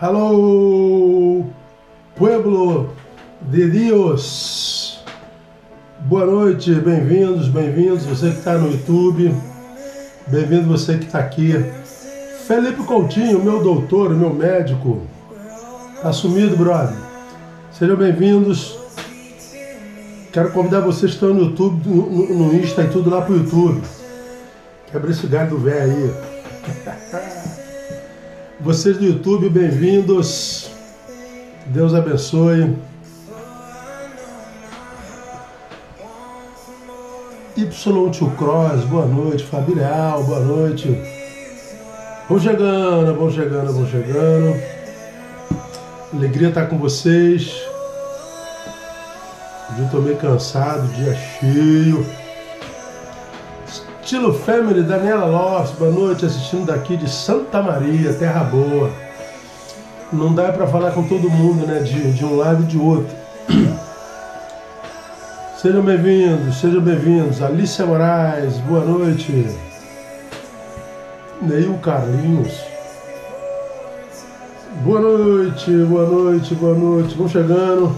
Alô, pueblo de Dios. Boa noite, bem-vindos, você que está no YouTube, bem-vindo você que está aqui. Felipe Coutinho, meu doutor, meu médico, tá sumido, brother. Sejam bem-vindos. Quero convidar vocês que estão no YouTube, no Insta e tudo lá pro YouTube. Quebra esse galho do velho aí. Vocês do YouTube, bem-vindos. Deus abençoe. Y2 Cross, boa noite. Fabireal, boa noite. Vão chegando. Alegria estar com vocês. Hoje eu tô meio cansado, dia cheio. Estilo Family, Daniela Lopes, boa noite, assistindo daqui de Santa Maria, Terra Boa. Não dá para falar com todo mundo, né, de um lado e de outro. Sejam bem-vindos. Alicia Moraes, boa noite. Neil Carlinhos. Boa noite. Vão chegando.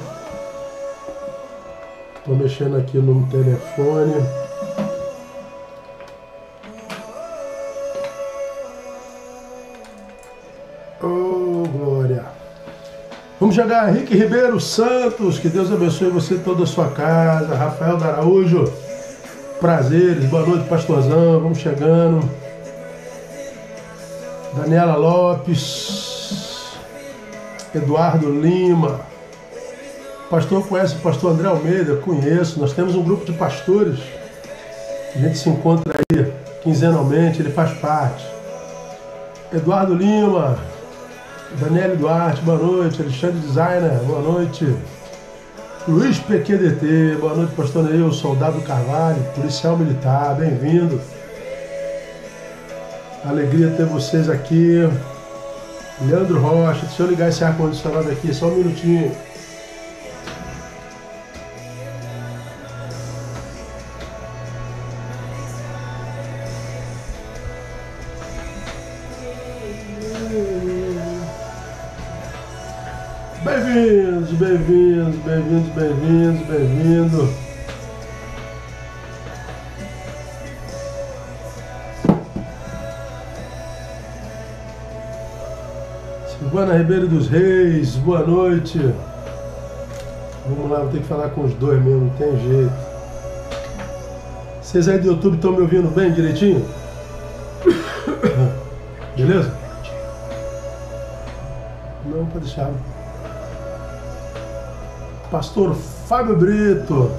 Tô mexendo aqui no telefone. Vamos chegar, Henrique Ribeiro Santos, que Deus abençoe você e toda a sua casa. Rafael da Araújo, prazeres, boa noite, pastorzão, vamos chegando. Daniela Lopes, Eduardo Lima. Pastor conhece o pastor André Almeida? Conheço, nós temos um grupo de pastores, a gente se encontra aí quinzenalmente, ele faz parte. Eduardo Lima, Daniele Duarte, boa noite. Alexandre Designer, boa noite. Luiz PQDT, boa noite, pastor Neil, Soldado Carvalho, policial militar, bem-vindo. Alegria ter vocês aqui. Leandro Rocha, deixa eu ligar esse ar-condicionado aqui, só um minutinho. Bem-vindo. Silvana Ribeiro dos Reis, boa noite. Vamos lá, vou ter que falar com os dois mesmo, não tem jeito. Vocês aí do YouTube estão me ouvindo bem, direitinho? Beleza? Não, pode deixar. Pastor Fábio Brito.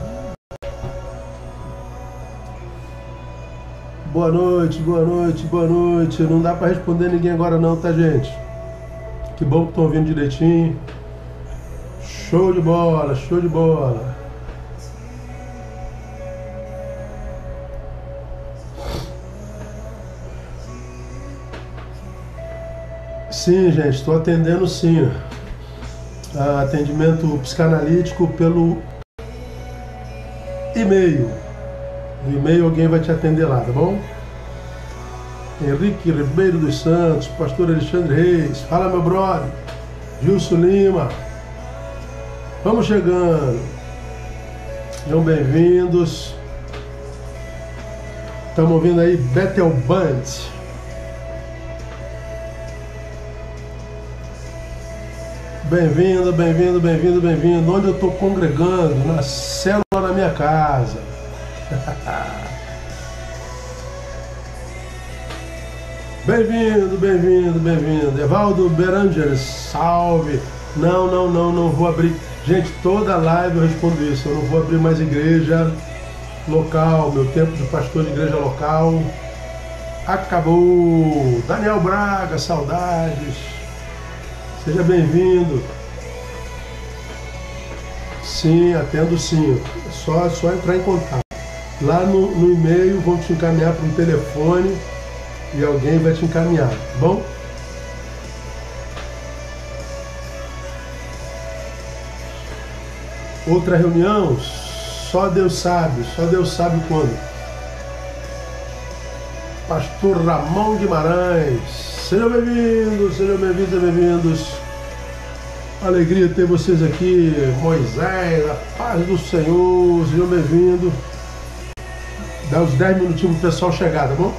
Boa noite. Não dá para responder ninguém agora não, tá, gente? Que bom que estão ouvindo direitinho. Show de bola. Sim, gente, estou atendendo sim. Atendimento psicanalítico pelo e-mail. No e-mail alguém vai te atender lá, tá bom? Henrique Ribeiro dos Santos, pastor Alexandre Reis, fala meu brother, Gilson Lima. Vamos chegando. Sejam bem-vindos. Estamos ouvindo aí Bethel Band. Bem-vindo. Onde eu estou congregando? Na célula na minha casa. Bem-vindo. Evaldo Beranger, salve. Não vou abrir. Gente, toda live eu respondo isso. Eu não vou abrir mais igreja local. Meu tempo de pastor de igreja local acabou. Daniel Braga, saudades. Seja bem-vindo. Sim, atendo sim. É só entrar em contato. Lá no e-mail vão te encaminhar para um telefone e alguém vai te encaminhar, tá bom? Outra reunião, só Deus sabe quando. Pastor Ramon Guimarães, sejam bem-vindos. Alegria ter vocês aqui, Moisés, a paz do Senhor, sejam bem-vindos. Dá uns 10 minutinhos pro pessoal chegar, tá bom?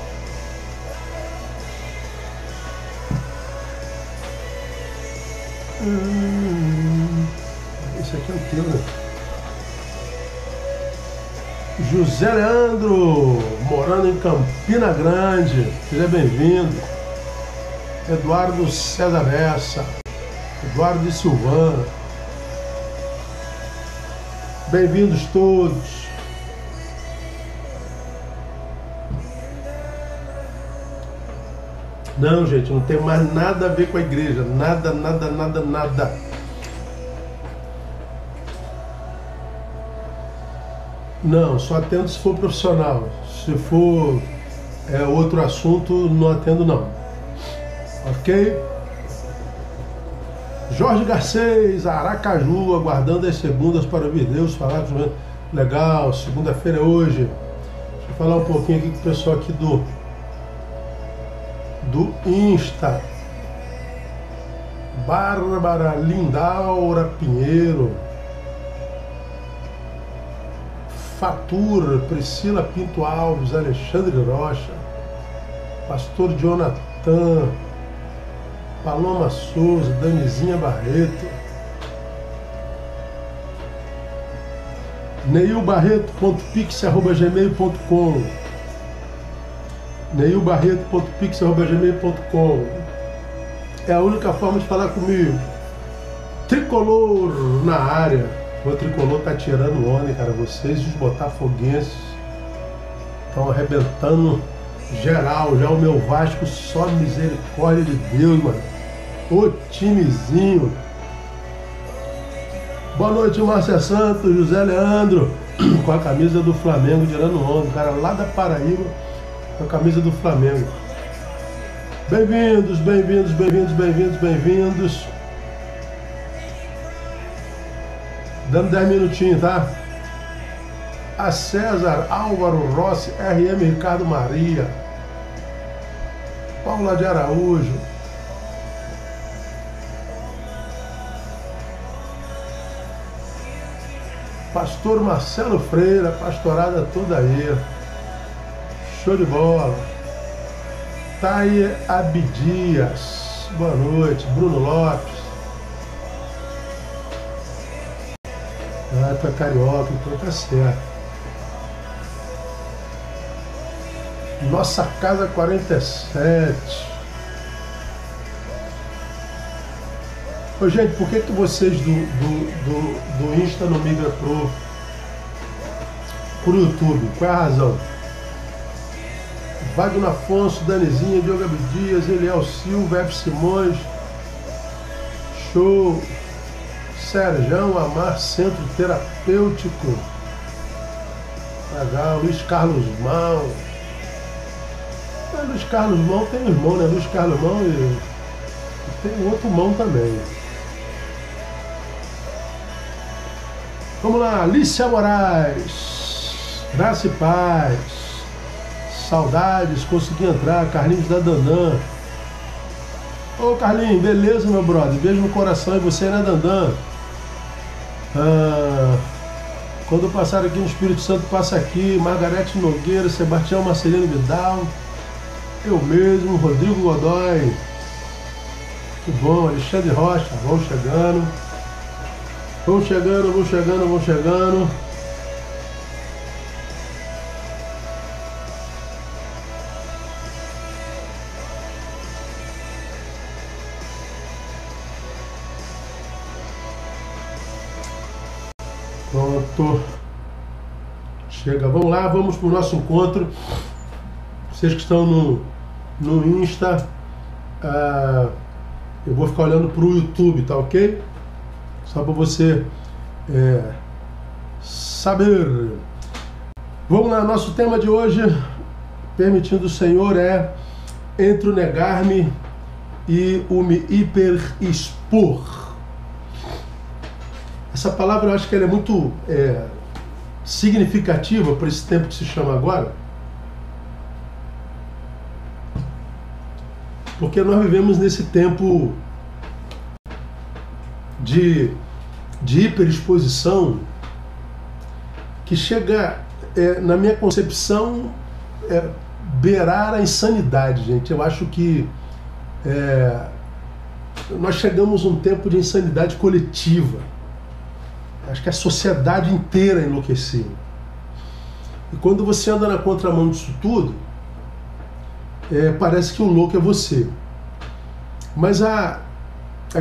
Esse aqui é o teu, né? José Leandro, morando em Campina Grande, seja bem-vindo. Eduardo César Bessa, Eduardo de Silvana, bem-vindos todos. Não, gente, não tem mais nada a ver com a igreja, nada. Não, só atendo se for profissional. Se for outro assunto, não atendo não. Ok? Jorge Garcês, Aracaju, aguardando as segundas para ouvir Deus falar. Legal, segunda-feira é hoje. Deixa eu falar um pouquinho aqui com o pessoal aqui do Insta. Bárbara Lindaura Pinheiro. Fatura, Priscila Pinto Alves, Alexandre Rocha, Pastor Jonathan, Paloma Souza, Danizinha Barreto, neilbarreto.pix@gmail.com, neilbarreto.pix@gmail.com. É a única forma de falar comigo. Tricolor na área. O Tricolor tá tirando onda, cara. Vocês, os botafoguenses, estão arrebentando geral. Já o meu Vasco, só misericórdia de Deus, mano. O timezinho. Boa noite, Márcia Santos, José Leandro, com a camisa do Flamengo, tirando onda. O cara lá da Paraíba, com a camisa do Flamengo. Bem-vindos. Dando 10 minutinhos, tá? A César, Álvaro Rossi, RM Ricardo Maria, Paula de Araújo, Pastor Marcelo Freire, a pastorada toda aí. Show de bola. Taia Abdias, boa noite. Bruno Lopes. Ah, tu é carioca, então tá certo. Nossa Casa 47. Ô, gente, por que vocês do Insta não migram pro YouTube? Qual é a razão? Wagner Afonso, Danizinha, Diogo Abdias, Eliel Silva, F. Simões. Show. Serjão Amar, Centro Terapêutico. Legal. Luiz Carlos Mão. Luiz Carlos Mão tem um irmão, né? Luiz Carlos Mão e tem outro Mão também. Vamos lá. Alicia Moraes. Graça e paz. Saudades, consegui entrar. Carlinhos da Dandan. Ô Carlinhos, beleza, meu brother? Beijo no coração e você, né, Dandan? Quando eu passar aqui no Espírito Santo, passa aqui. Margarete Nogueira, Sebastião Marcelino Vidal, eu mesmo, Rodrigo Godoy. Que bom, Alexandre Rocha, vão chegando. Pronto. Chega, vamos lá, vamos para o nosso encontro. Vocês que estão no Insta, eu vou ficar olhando para o YouTube, tá ok? Só para você saber. Vamos lá, nosso tema de hoje, permitindo o Senhor, é entre o negar-me e o me hiperexpor. Essa palavra eu acho que ela é muito significativa para esse tempo que se chama agora, porque nós vivemos nesse tempo de hiperexposição que chega, na minha concepção, beirar a insanidade, gente. Eu acho que nós chegamos a um tempo de insanidade coletiva. Acho que a sociedade inteira enlouqueceu. E quando você anda na contramão disso tudo, parece que o louco é você. Mas a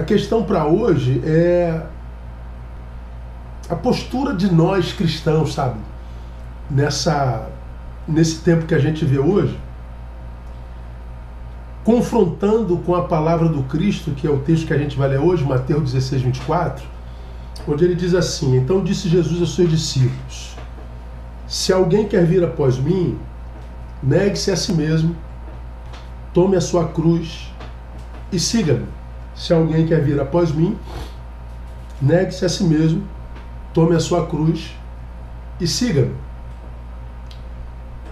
questão para hoje é a postura de nós cristãos, sabe? Nesse tempo que a gente vê hoje, confrontando com a palavra do Cristo, que é o texto que a gente vai ler hoje, Mateus 16, 24, onde ele diz assim: então disse Jesus aos seus discípulos, se alguém quer vir após mim, negue-se a si mesmo, tome a sua cruz e siga-me. Se alguém quer vir após mim, negue-se a si mesmo, tome a sua cruz e siga-me.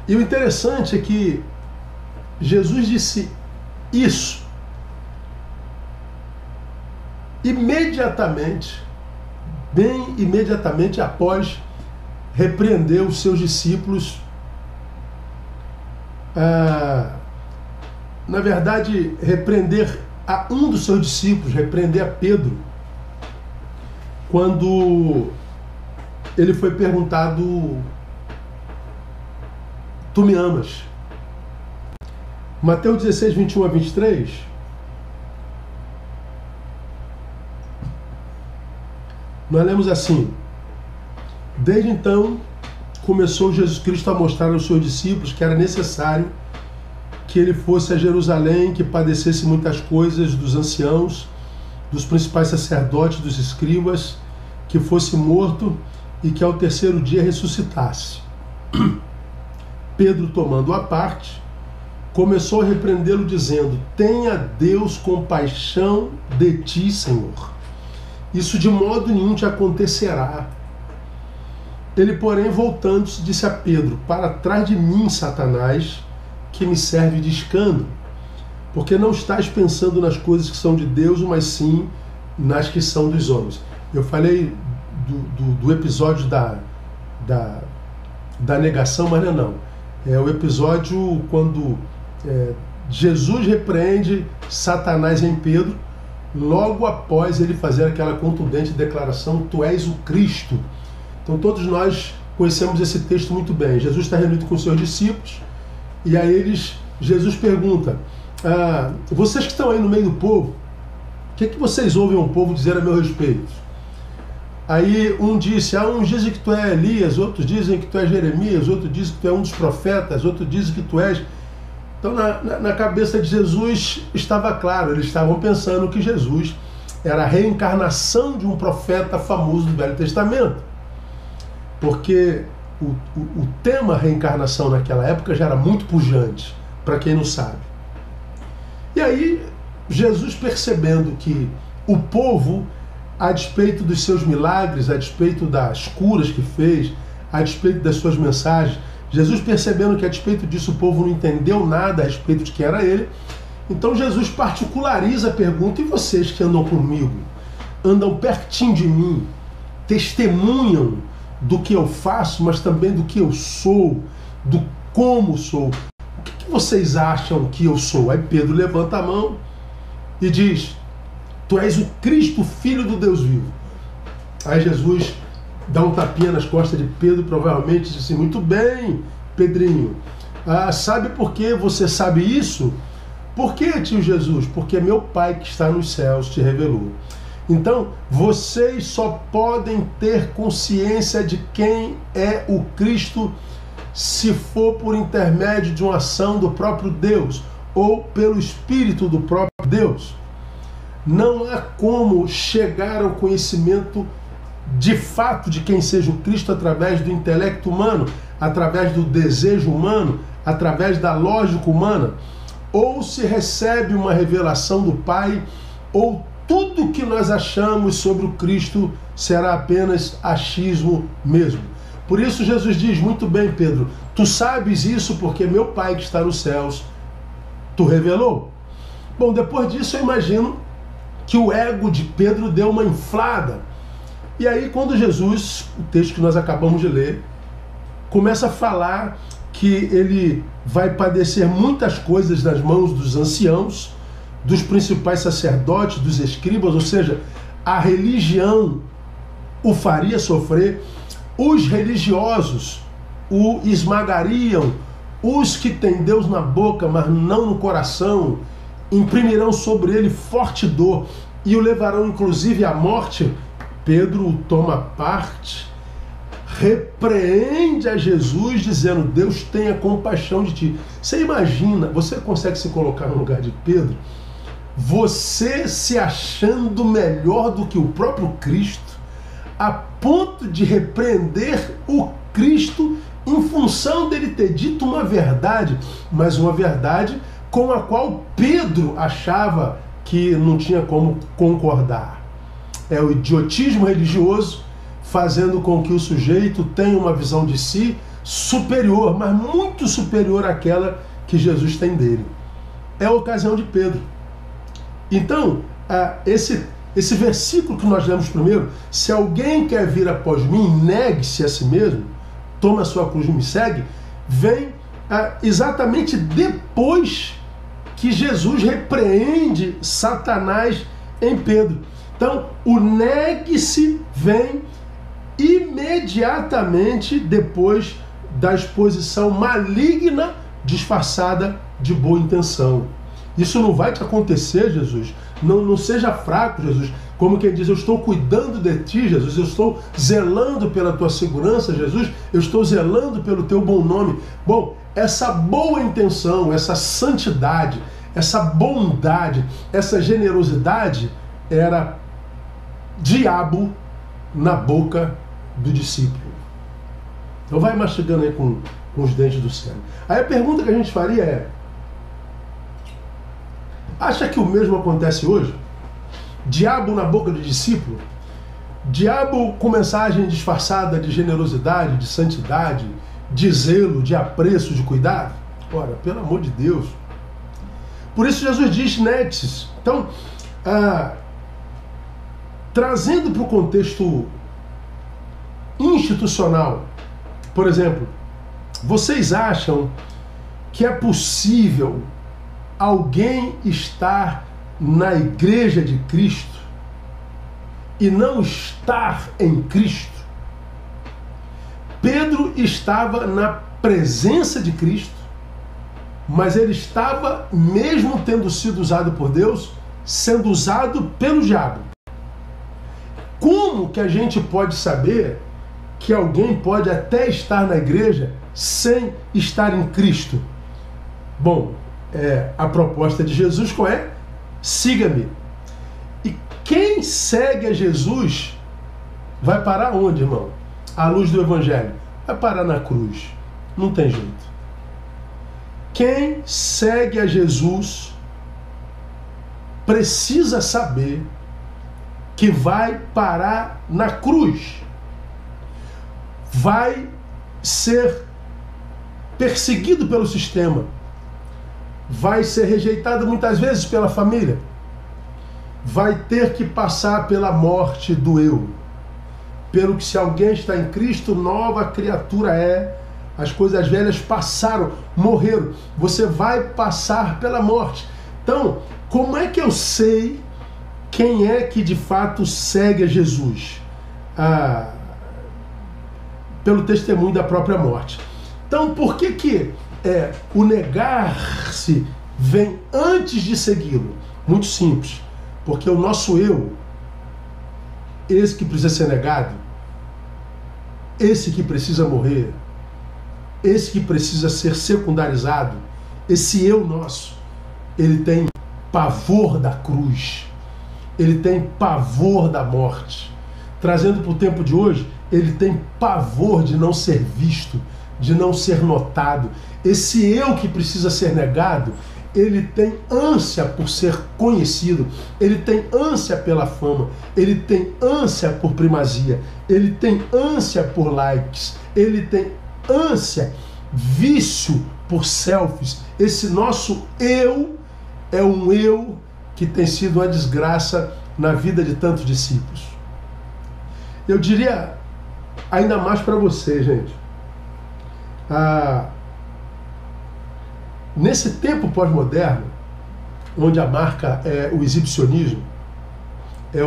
E o interessante é que Jesus disse isso imediatamente, bem imediatamente após repreender os seus discípulos, na verdade, repreender a um dos seus discípulos, repreender a Pedro, quando ele foi perguntado: tu me amas? Mateus 16, 21 a 23, nós lemos assim: desde então começou Jesus Cristo a mostrar aos seus discípulos que era necessário que ele fosse a Jerusalém, que padecesse muitas coisas dos anciãos, dos principais sacerdotes, dos escribas, que fosse morto e que ao terceiro dia ressuscitasse. Pedro, tomando a parte, começou a repreendê-lo, dizendo: tenha Deus compaixão de ti, Senhor. Isso de modo nenhum te acontecerá. Ele, porém, voltando-se, disse a Pedro: para trás de mim, Satanás, que me serve de escândalo, porque não estás pensando nas coisas que são de Deus, mas sim nas que são dos homens. Eu falei do episódio da negação, mas não. É o episódio quando Jesus repreende Satanás em Pedro, logo após ele fazer aquela contundente declaração: tu és o Cristo. Então todos nós conhecemos esse texto muito bem. Jesus está reunido com os seus discípulos, e a eles Jesus pergunta: vocês que estão aí no meio do povo, o que vocês ouvem o povo dizer a meu respeito? Aí um disse: uns dizem que tu é Elias, outros dizem que tu é Jeremias, outros dizem que tu é um dos profetas, outros dizem que tu és... Então na cabeça de Jesus estava claro, eles estavam pensando que Jesus era a reencarnação de um profeta famoso do Velho Testamento. Porque o tema reencarnação naquela época já era muito pujante, para quem não sabe. E aí Jesus, percebendo que o povo, a despeito dos seus milagres, a despeito das curas que fez, a despeito das suas mensagens, Jesus percebendo que a despeito disso o povo não entendeu nada a respeito de quem era ele, então Jesus particulariza a pergunta: e vocês que andam comigo, andam pertinho de mim, testemunham do que eu faço, mas também do que eu sou, do como sou, o que vocês acham que eu sou? Aí Pedro levanta a mão e diz: tu és o Cristo, Filho do Deus vivo. Aí Jesus dá um tapinha nas costas de Pedro, provavelmente disse: muito bem, Pedrinho, sabe por que você sabe isso? Por que, tio Jesus? Porque meu Pai que está nos céus te revelou. Então, vocês só podem ter consciência de quem é o Cristo se for por intermédio de uma ação do próprio Deus ou pelo Espírito do próprio Deus. Não há como chegar ao conhecimento de fato de quem seja o Cristo através do intelecto humano, através do desejo humano, através da lógica humana. Ou se recebe uma revelação do Pai, ou tudo que nós achamos sobre o Cristo será apenas achismo mesmo. Por isso Jesus diz: muito bem, Pedro, tu sabes isso porque meu Pai que está nos céus tu revelou. Bom, depois disso eu imagino que o ego de Pedro deu uma inflada. E aí quando Jesus, o texto que nós acabamos de ler, começa a falar que ele vai padecer muitas coisas nas mãos dos anciãos, dos principais sacerdotes, dos escribas, ou seja, a religião o faria sofrer, os religiosos o esmagariam, os que têm Deus na boca, mas não no coração, imprimirão sobre ele forte dor e o levarão inclusive à morte. Pedro o toma parte, repreende a Jesus, dizendo: Deus tenha compaixão de ti. Você imagina, você consegue se colocar no lugar de Pedro? Você se achando melhor do que o próprio Cristo, a ponto de repreender o Cristo em função dele ter dito uma verdade, mas uma verdade com a qual Pedro achava que não tinha como concordar. É o idiotismo religioso fazendo com que o sujeito tenha uma visão de si superior, mas muito superior àquela que Jesus tem dele. É a ocasião de Pedro. Então, esse versículo que nós lemos primeiro, se alguém quer vir após mim, negue-se a si mesmo, toma a sua cruz e me segue, vem exatamente depois que Jesus repreende Satanás em Pedro. Então, o negue-se vem imediatamente depois da exposição maligna disfarçada de boa intenção. Isso não vai te acontecer, Jesus. Não seja fraco, Jesus. Como quem diz: eu estou cuidando de ti, Jesus. Eu estou zelando pela tua segurança, Jesus. Eu estou zelando pelo teu bom nome. Bom, essa boa intenção, essa santidade, essa bondade, essa generosidade era diabo na boca do discípulo. Então vai mastigando aí com os dentes do céu. Aí a pergunta que a gente faria é: acha que o mesmo acontece hoje? Diabo na boca do discípulo? Diabo com mensagem disfarçada de generosidade, de santidade, de zelo, de apreço, de cuidado? Ora, pelo amor de Deus. Por isso Jesus diz: negue-se. Então, trazendo para o contexto institucional, por exemplo, vocês acham que é possível alguém estar na igreja de Cristo e não estar em Cristo? Pedro estava na presença de Cristo, mas ele estava, mesmo tendo sido usado por Deus, sendo usado pelo diabo. Como que a gente pode saber que alguém pode até estar na igreja sem estar em Cristo? Bom, a proposta de Jesus qual é? Siga-me. E quem segue a Jesus vai parar onde, irmão? À luz do Evangelho. Vai parar na cruz. Não tem jeito. Quem segue a Jesus precisa saber que vai parar na cruz. Vai ser perseguido pelo sistema. Vai ser rejeitado muitas vezes pela família. Vai ter que passar pela morte do eu. Pelo que, se alguém está em Cristo, nova criatura é. As coisas velhas passaram, morreram. Você vai passar pela morte. Então, como é que eu sei quem é que de fato segue a Jesus? Pelo testemunho da própria morte. Então, por que o negar-se vem antes de segui-lo? Muito simples. Porque o nosso eu, esse que precisa ser negado, esse que precisa morrer, esse que precisa ser secundarizado, esse eu nosso, ele tem pavor da cruz, ele tem pavor da morte. Trazendo para o tempo de hoje, ele tem pavor de não ser visto, de não ser notado. Esse eu que precisa ser negado, ele tem ânsia por ser conhecido, ele tem ânsia pela fama, ele tem ânsia por primazia, ele tem ânsia por likes, ele tem ânsia, vício por selfies. Esse nosso eu é um eu que tem sido uma desgraça na vida de tantos discípulos. Eu diria ainda mais para você, gente. Nesse tempo pós-moderno, onde a marca é o exibicionismo, é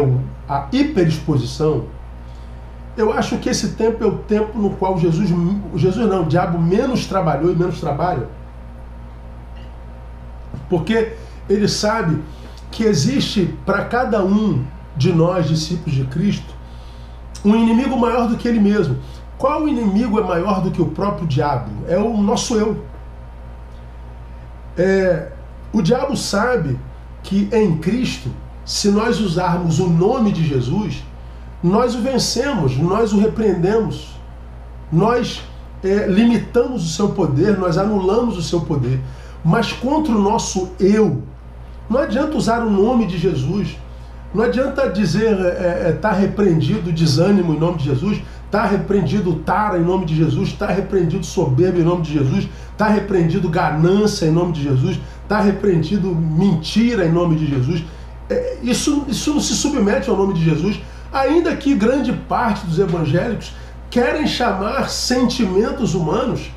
a hiperexposição, eu acho que esse tempo é o tempo no qual o diabo menos trabalhou e menos trabalha. Porque ele sabe que existe para cada um de nós, discípulos de Cristo, um inimigo maior do que ele mesmo. Qual inimigo é maior do que o próprio diabo? É o nosso eu. O diabo sabe que em Cristo, se nós usarmos o nome de Jesus, nós o vencemos, nós o repreendemos, nós limitamos o seu poder, nós anulamos o seu poder. Mas contra o nosso eu, não adianta usar o nome de Jesus, não adianta dizer tá repreendido desânimo em nome de Jesus, tá repreendido tara em nome de Jesus, tá repreendido soberba em nome de Jesus, tá repreendido ganância em nome de Jesus, tá repreendido mentira em nome de Jesus. Isso não se submete ao nome de Jesus, ainda que grande parte dos evangélicos querem chamar sentimentos humanos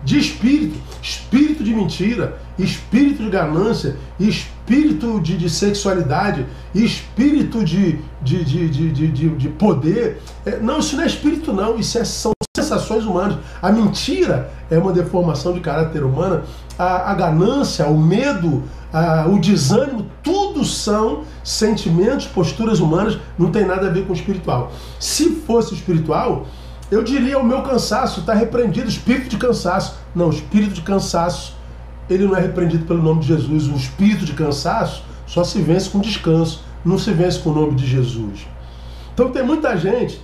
de espírito de mentira, espírito de ganância, espírito de sexualidade, espírito de poder. Não, isso não é espírito não, são sensações humanas. A mentira é uma deformação de caráter humana, a ganância, o medo, o desânimo, tudo são sentimentos, posturas humanas, não tem nada a ver com o espiritual. Se fosse espiritual, eu diria o meu cansaço, está repreendido, espírito de cansaço. Não, o espírito de cansaço, ele não é repreendido pelo nome de Jesus. O espírito de cansaço só se vence com descanso, não se vence com o nome de Jesus. Então tem muita gente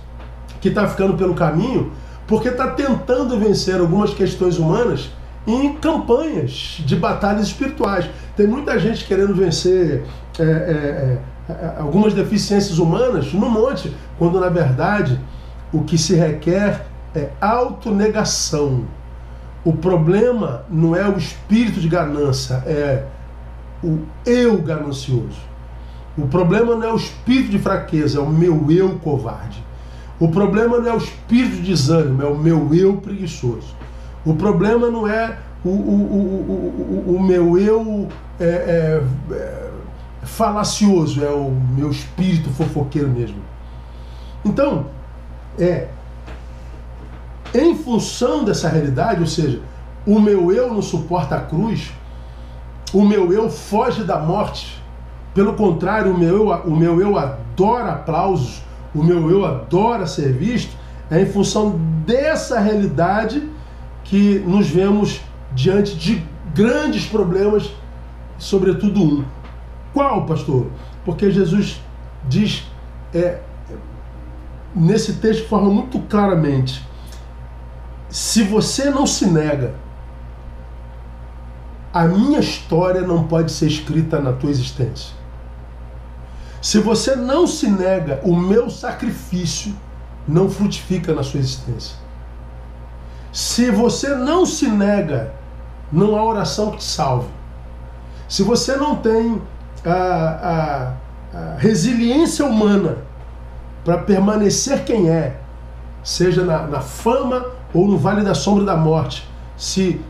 que está ficando pelo caminho porque está tentando vencer algumas questões humanas em campanhas de batalhas espirituais. Tem muita gente querendo vencer algumas deficiências humanas no monte, quando na verdade o que se requer é autonegação. O problema não é o espírito de ganância, é o eu ganancioso. O problema não é o espírito de fraqueza, é o meu eu covarde. O problema não é o espírito de desânimo, é o meu eu preguiçoso. O problema não é o meu eu falacioso, é o meu espírito fofoqueiro mesmo. Então, em função dessa realidade, ou seja, o meu eu não suporta a cruz, o meu eu foge da morte, pelo contrário, o meu eu adora aplausos, o meu eu adora ser visto, é em função dessa realidade que nos vemos diante de grandes problemas, sobretudo um. Qual, pastor? Porque Jesus diz nesse texto de forma muito claramente: se você não se nega, a minha história não pode ser escrita na tua existência. Se você não se nega, o meu sacrifício não frutifica na sua existência. Se você não se nega, não há oração que te salve. Se você não tem a resiliência humana para permanecer quem é, seja na fama ou no vale da sombra da morte, se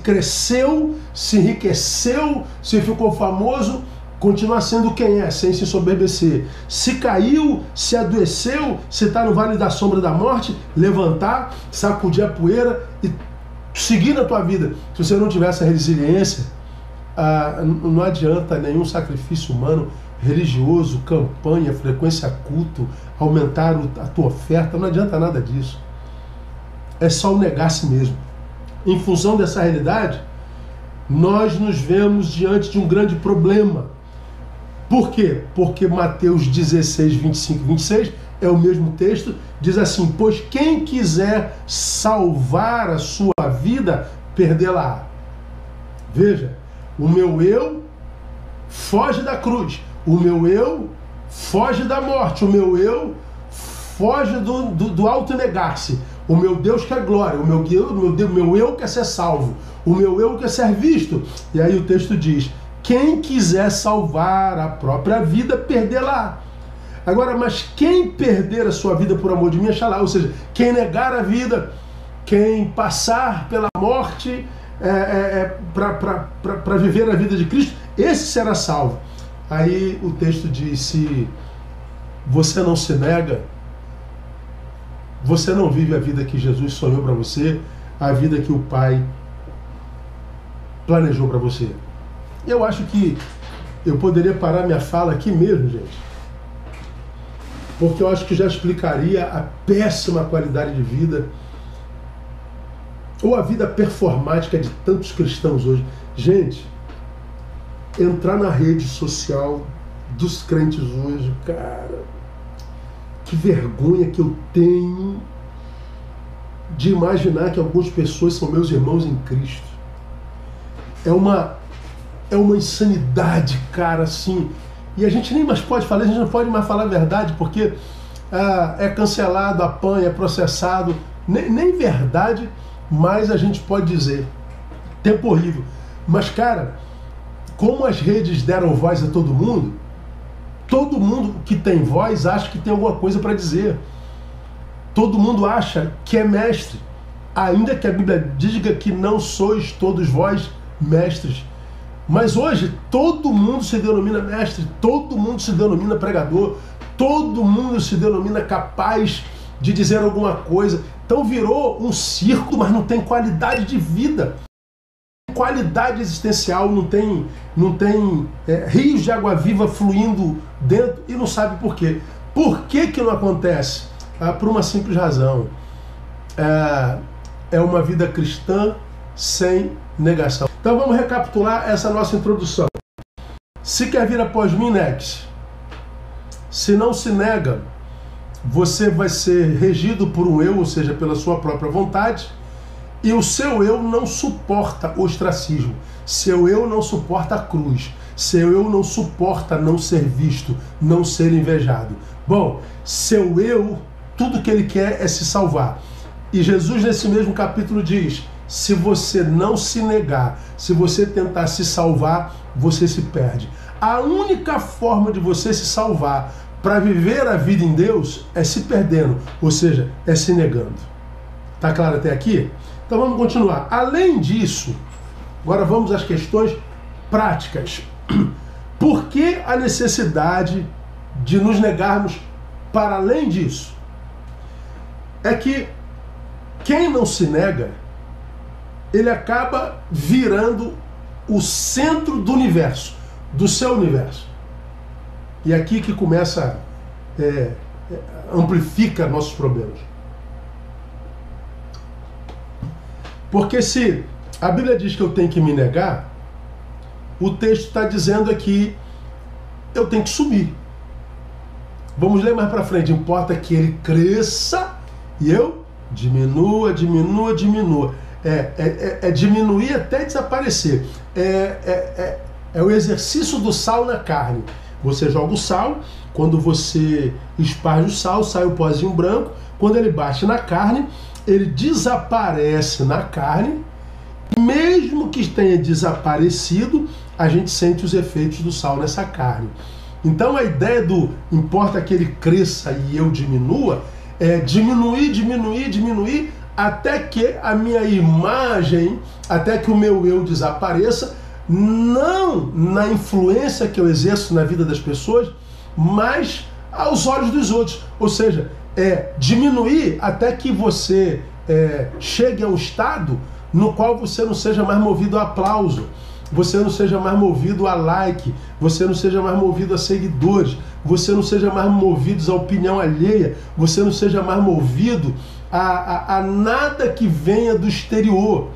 cresceu, se enriqueceu, se ficou famoso, continuar sendo quem é, sem se ensoberbecer. Se caiu, se adoeceu, se está no vale da sombra da morte, levantar, sacudir a poeira e seguir na tua vida. Se você não tiver essa resiliência, não adianta nenhum sacrifício humano, religioso, campanha, frequência culto, aumentar a tua oferta, não adianta nada disso. É só o negar-se mesmo. Em função dessa realidade, nós nos vemos diante de um grande problema. Por quê? Porque Mateus 16, 25 e 26 é o mesmo texto, diz assim: pois quem quiser salvar a sua vida, perdê-la-á. Veja, o meu eu foge da cruz, o meu eu foge da morte, o meu eu foge do autonegar-se. O meu Deus quer glória, o meu eu quer ser salvo, o meu eu quer ser visto. E aí o texto diz: quem quiser salvar a própria vida, perdê-la. Agora, mas quem perder a sua vida por amor de mim, achará. Ou seja, quem negar a vida, quem passar pela morte para viver a vida de Cristo, esse será salvo. Aí o texto diz, se você não se nega, você não vive a vida que Jesus sonhou para você, a vida que o Pai planejou para você. Eu acho que eu poderia parar minha fala aqui mesmo, gente, porque eu acho que já explicaria a péssima qualidade de vida ou a vida performática de tantos cristãos hoje. Gente, entrar na rede social dos crentes hoje, cara, que vergonha que eu tenho de imaginar que algumas pessoas são meus irmãos em Cristo. É uma insanidade, cara, assim. E a gente nem mais pode falar, a gente não pode mais falar a verdade, porque é cancelado, apanha, é processado. Nem verdade, mas a gente pode dizer. Tempo horrível. Mas, cara, como as redes deram voz a todo mundo que tem voz acha que tem alguma coisa para dizer. Todo mundo acha que é mestre, ainda que a Bíblia diga que não sois todos vós mestres. Mas hoje todo mundo se denomina mestre, todo mundo se denomina pregador, todo mundo se denomina capaz de dizer alguma coisa. Então virou um circo, mas não tem qualidade de vida, qualidade existencial, não tem rios de água viva fluindo dentro e não sabe por quê. Por que que não acontece? Por uma simples razão. É uma vida cristã sem negação. Então vamos recapitular essa nossa introdução. Se quer vir após mim, negue-se. Se não se nega, você vai ser regido por um eu, ou seja, pela sua própria vontade, e o seu eu não suporta ostracismo. Seu eu não suporta a cruz. Seu eu não suporta não ser visto, não ser invejado. Bom, seu eu, tudo que ele quer é se salvar. E Jesus nesse mesmo capítulo diz, se você não se negar, se você tentar se salvar, você se perde. A única forma de você se salvar para viver a vida em Deus é se perdendo, ou seja, é se negando. Tá claro até aqui? Então vamos continuar. Além disso, agora vamos às questões práticas. Por que a necessidade de nos negarmos para além disso? É que quem não se nega, ele acaba virando o centro do universo, do seu universo. E é aqui que começa, amplifica nossos problemas. Porque se a Bíblia diz que eu tenho que me negar, o texto está dizendo aqui, eu tenho que sumir. Vamos ler mais para frente. Importa que ele cresça e eu diminua. É diminuir até desaparecer. É o exercício do sal na carne. Você joga o sal, quando você esparge o sal, sai o pozinho branco. Quando ele bate na carne, ele desaparece na carne. E mesmo que tenha desaparecido, a gente sente os efeitos do sal nessa carne. Então a ideia do importa que ele cresça e eu diminua, é diminuir, até que a minha imagem, até que o meu eu desapareça, não na influência que eu exerço na vida das pessoas, mas aos olhos dos outros. Ou seja, diminuir até que você chegue a um estado no qual você não seja mais movido a aplauso, você não seja mais movido a like, você não seja mais movido a seguidores, você não seja mais movido à opinião alheia, você não seja mais movido a nada que venha do exterior.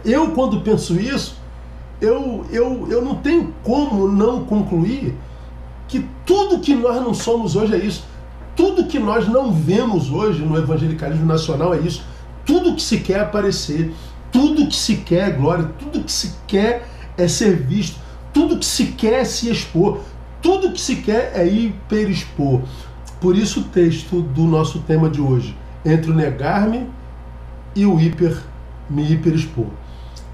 Eu, quando penso isso, eu não tenho como não concluir que tudo que nós não somos hoje é isso. Tudo que nós não vemos hoje no evangelicalismo nacional é isso. Tudo que se quer é aparecer, tudo que se quer é glória, tudo que se quer é ser visto, tudo que se quer é se expor, tudo que se quer é hiperexpor. Por isso o texto do nosso tema de hoje, entre o negar-me e o me hiperexpor.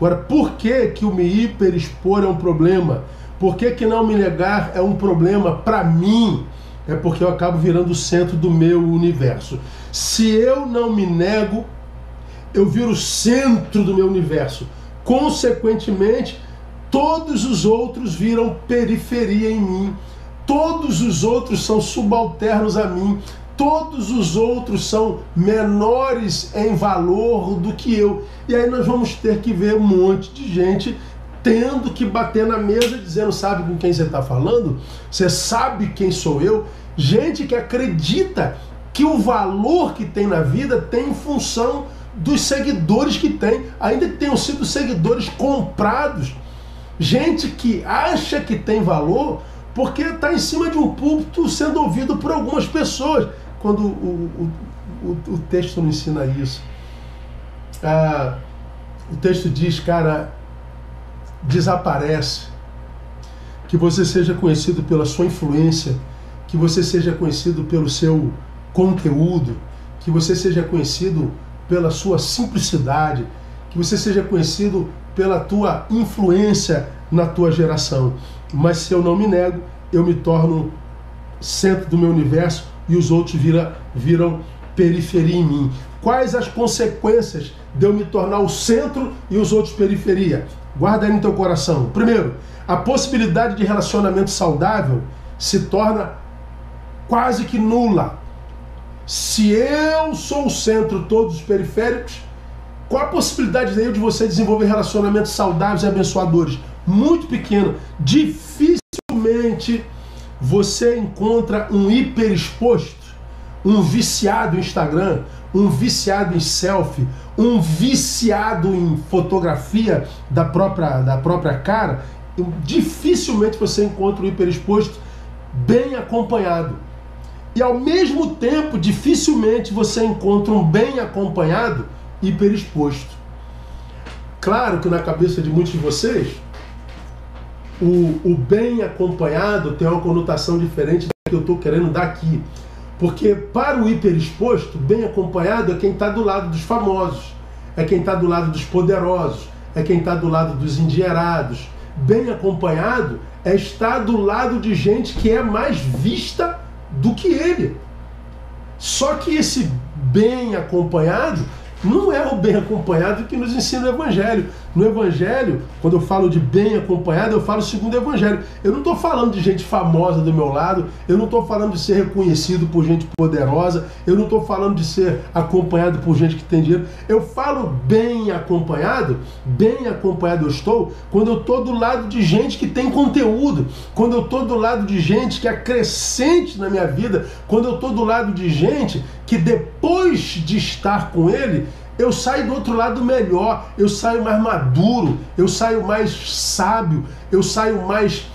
Agora, por que o me hiperexpor é um problema? Por que não me negar é um problema para mim? É porque eu acabo virando o centro do meu universo. Se eu não me nego, eu viro o centro do meu universo. Consequentemente, todos os outros viram periferia em mim. Todos os outros são subalternos a mim. Todos os outros são menores em valor do que eu. E aí nós vamos ter que ver um monte de gente tendo que bater na mesa dizendo: sabe com quem você está falando? Você sabe quem sou eu? Gente que acredita que o valor que tem na vida tem em função dos seguidores que tem, ainda que tenham sido seguidores comprados. Gente que acha que tem valor porque está em cima de um púlpito sendo ouvido por algumas pessoas, quando o texto não ensina isso. O texto diz, cara, desaparece. Que você seja conhecido pela sua influência, que você seja conhecido pelo seu conteúdo, que você seja conhecido pela sua simplicidade, que você seja conhecido pela tua influência na tua geração. Mas se eu não me nego, eu me torno centro do meu universo e os outros viram periferia em mim. Quais as consequências de eu me tornar o centro e os outros periferia? Guarda aí no teu coração. Primeiro, a possibilidade de relacionamento saudável se torna quase que nula. Se eu sou o centro, todos os periféricos, qual a possibilidade de você desenvolver relacionamentos saudáveis e abençoadores? Muito pequena. Dificilmente você encontra um hiperexposto, um viciado em Instagram, um viciado em selfie, um viciado em fotografia da própria cara. Dificilmente você encontra um hiperexposto bem acompanhado. E ao mesmo tempo, dificilmente você encontra um bem acompanhado hiperexposto. Claro que na cabeça de muitos de vocês, o bem acompanhado tem uma conotação diferente da que eu estou querendo dar aqui. Porque para o hiperexposto, bem acompanhado é quem está do lado dos famosos, é quem está do lado dos poderosos, é quem está do lado dos endinheirados. Bem acompanhado é estar do lado de gente que é mais vista do que ele. Só que esse bem acompanhado não é o bem acompanhado que nos ensina o Evangelho. No Evangelho, quando eu falo de bem acompanhado, eu falo segundo o Evangelho. Eu não estou falando de gente famosa do meu lado, eu não estou falando de ser reconhecido por gente poderosa, eu não estou falando de ser acompanhado por gente que tem dinheiro. Eu falo bem acompanhado eu estou quando eu estou do lado de gente que tem conteúdo, quando eu estou do lado de gente que acrescente na minha vida, quando eu estou do lado de gente que depois de estar com ele, eu saio do outro lado melhor, eu saio mais maduro, eu saio mais sábio, eu saio mais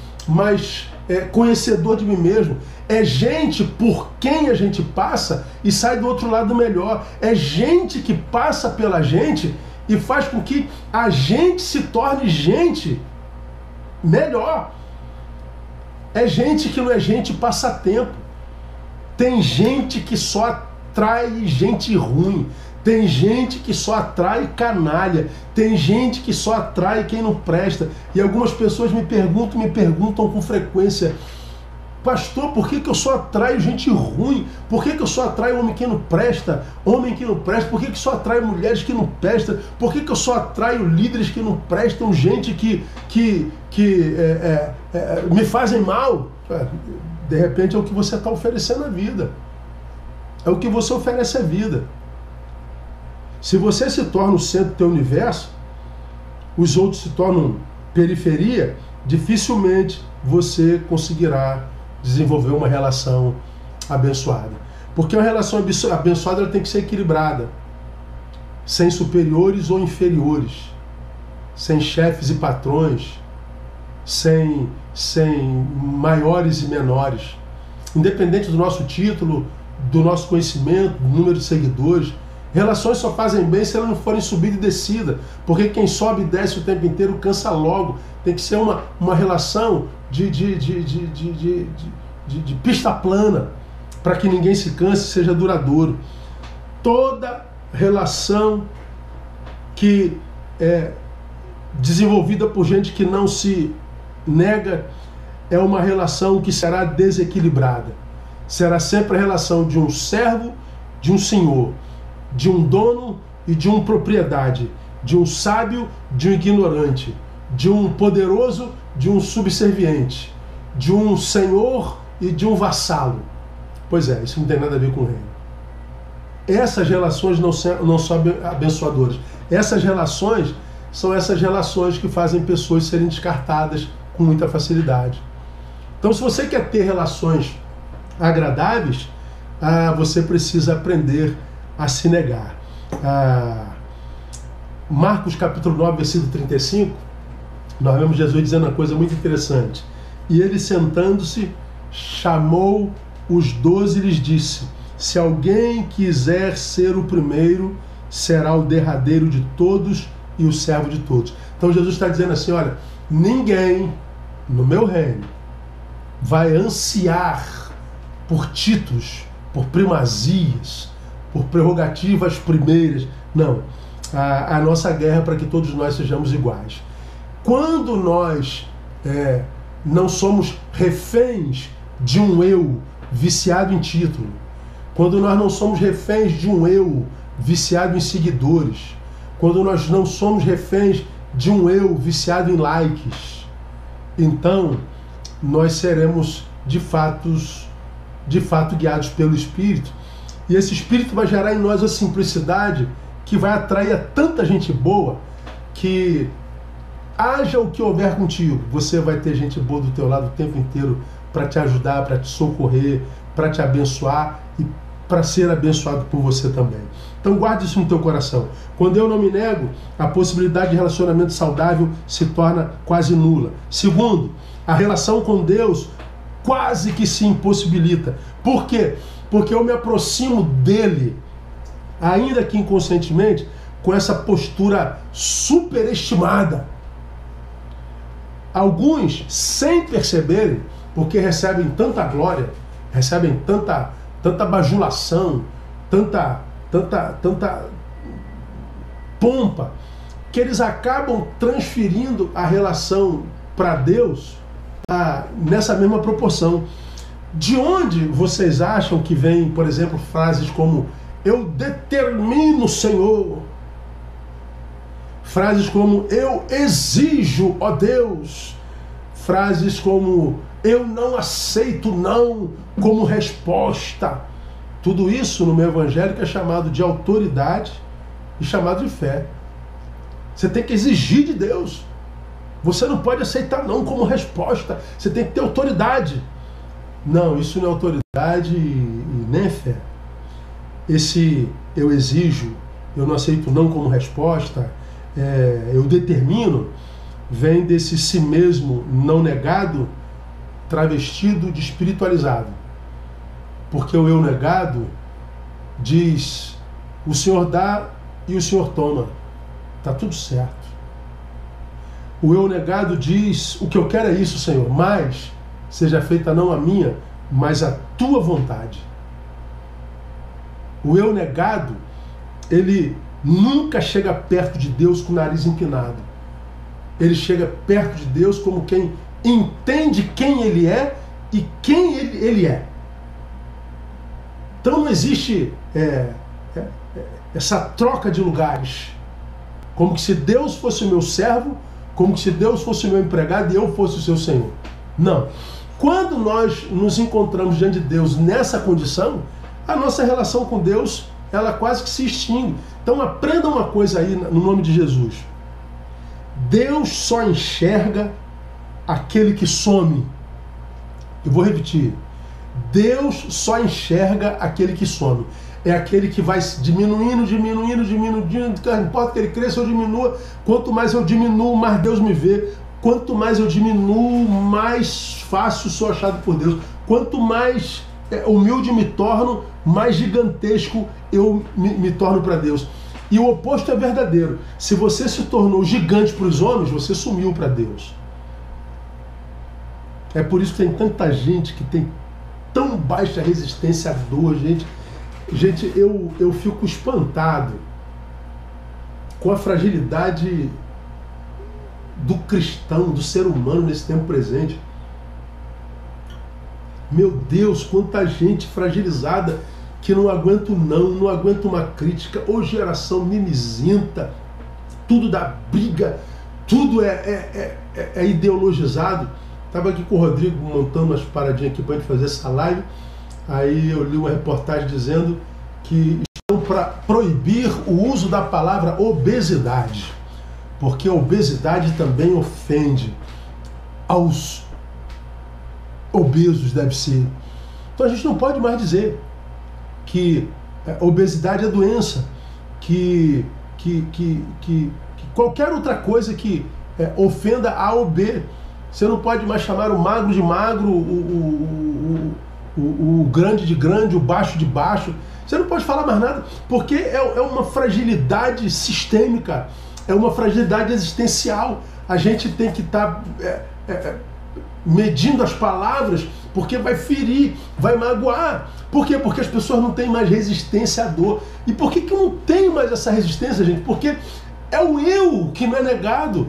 conhecedor de mim mesmo. É gente por quem a gente passa e sai do outro lado melhor. É gente que passa pela gente e faz com que a gente se torne gente melhor. É gente que não é gente passatempo. Tem gente que só atrai gente ruim. Tem gente que só atrai canalha. Tem gente que só atrai quem não presta. E algumas pessoas me perguntam com frequência: pastor, por que eu só atraio gente ruim? Por que eu só atraio homem que não presta? Homem que não presta? Por que só atraio mulheres que não prestam? Por que eu só atraio líderes que não prestam? Gente que me fazem mal? De repente é o que você está oferecendo à vida. É o que você oferece à vida. Se você se torna o centro do teu universo, os outros se tornam periferia, dificilmente você conseguirá desenvolver uma relação abençoada. Porque uma relação abençoada ela tem que ser equilibrada, sem superiores ou inferiores, sem chefes e patrões, sem maiores e menores. Independente do nosso título, do nosso conhecimento, do número de seguidores, relações só fazem bem se elas não forem subida e descida, porque quem sobe e desce o tempo inteiro cansa logo. Tem que ser uma relação de pista plana, para que ninguém se canse e seja duradouro. Toda relação que desenvolvida por gente que não se nega, é uma relação que será desequilibrada. Será sempre a relação de um servo, de um senhor, de um dono e de uma propriedade, de um sábio, de um ignorante, de um poderoso, de um subserviente, de um senhor e de um vassalo. Pois é, isso não tem nada a ver com o reino. Essas relações não são abençoadoras. Essas relações são essas relações que fazem pessoas serem descartadas com muita facilidade. Então, se você quer ter relações agradáveis, você precisa aprender a se negar. Marcos capítulo 9, versículo 35, nós vemos Jesus dizendo uma coisa muito interessante. E ele, sentando-se, chamou os 12 e lhes disse: se alguém quiser ser o primeiro, será o derradeiro de todos e o servo de todos. Então Jesus está dizendo assim, olha, ninguém no meu reino vai ansiar por títulos, por primazias, por prerrogativas primeiras. Não. A nossa guerra é para que todos nós sejamos iguais. Quando nós não somos reféns de um eu viciado em título, quando nós não somos reféns de um eu viciado em seguidores, quando nós não somos reféns de um eu viciado em likes, então nós seremos de fato guiados pelo Espírito, e esse Espírito vai gerar em nós a simplicidade que vai atrair a tanta gente boa que, haja o que houver contigo, você vai ter gente boa do teu lado o tempo inteiro para te ajudar, para te socorrer, para te abençoar e para ser abençoado por você também. Então guarde isso no teu coração. Quando eu não me nego, a possibilidade de relacionamento saudável se torna quase nula. Segundo, a relação com Deus quase que se impossibilita. Por quê? Porque eu me aproximo dele, ainda que inconscientemente, com essa postura superestimada. Alguns, sem perceberem, porque recebem tanta glória, recebem tanta bajulação, tanta pompa, que eles acabam transferindo a relação para Deus nessa mesma proporção. De onde vocês acham que vem, por exemplo, frases como eu determino, Senhor? Frases como eu exijo, ó Deus. Frases como eu não aceito não como resposta. Tudo isso no meio evangélico é chamado de autoridade e chamado de fé. Você tem que exigir de Deus. Você não pode aceitar não como resposta. Você tem que ter autoridade. Não, isso não é autoridade e nem é fé. Esse eu exijo, eu não aceito não como resposta, eu determino, vem desse si mesmo não negado, travestido de espiritualizado. Porque o eu negado diz, o Senhor dá e o Senhor toma. Está tudo certo. O eu negado diz, o que eu quero é isso, Senhor, mas seja feita não a minha, mas a tua vontade. O eu negado, ele nunca chega perto de Deus com o nariz empinado. Ele chega perto de Deus como quem entende quem ele é e quem ele é. Então não existe essa troca de lugares. Como que se Deus fosse o meu servo, como que se Deus fosse o meu empregado e eu fosse o seu Senhor. Não. Quando nós nos encontramos diante de Deus nessa condição, a nossa relação com Deus, ela quase que se extingue. Então aprenda uma coisa aí no nome de Jesus. Deus só enxerga aquele que some. Eu vou repetir. Deus só enxerga aquele que some. É aquele que vai diminuindo, não importa que ele cresça ou diminua. Quanto mais eu diminuo, mais Deus me vê. Quanto mais eu diminuo, mais fácil sou achado por Deus. Quanto mais humilde me torno, mais gigantesco eu me torno para Deus. E o oposto é verdadeiro. Se você se tornou gigante para os homens, você sumiu para Deus. É por isso que tem tanta gente que tem tão baixa resistência à dor, gente. Gente, eu fico espantado com a fragilidade do cristão, do ser humano nesse tempo presente. Meu Deus, quanta gente fragilizada que não aguenta não aguenta uma crítica, ou geração mimizenta, tudo dá briga, tudo é ideologizado. Estava aqui com o Rodrigo montando umas paradinhas aqui para a gente fazer essa live, aí eu li uma reportagem dizendo que estão para proibir o uso da palavra obesidade, porque a obesidade também ofende aos obesos, deve ser. Então a gente não pode mais dizer que obesidade é doença, que qualquer outra coisa que ofenda A ou B. Você não pode mais chamar o magro de magro, o grande de grande, o baixo de baixo. Você não pode falar mais nada, porque é uma fragilidade sistêmica, é uma fragilidade existencial. A gente tem que estar medindo as palavras, porque vai ferir, vai magoar. Por quê? Porque as pessoas não têm mais resistência à dor. E por que não tem mais essa resistência, gente? Porque é o eu que não é negado.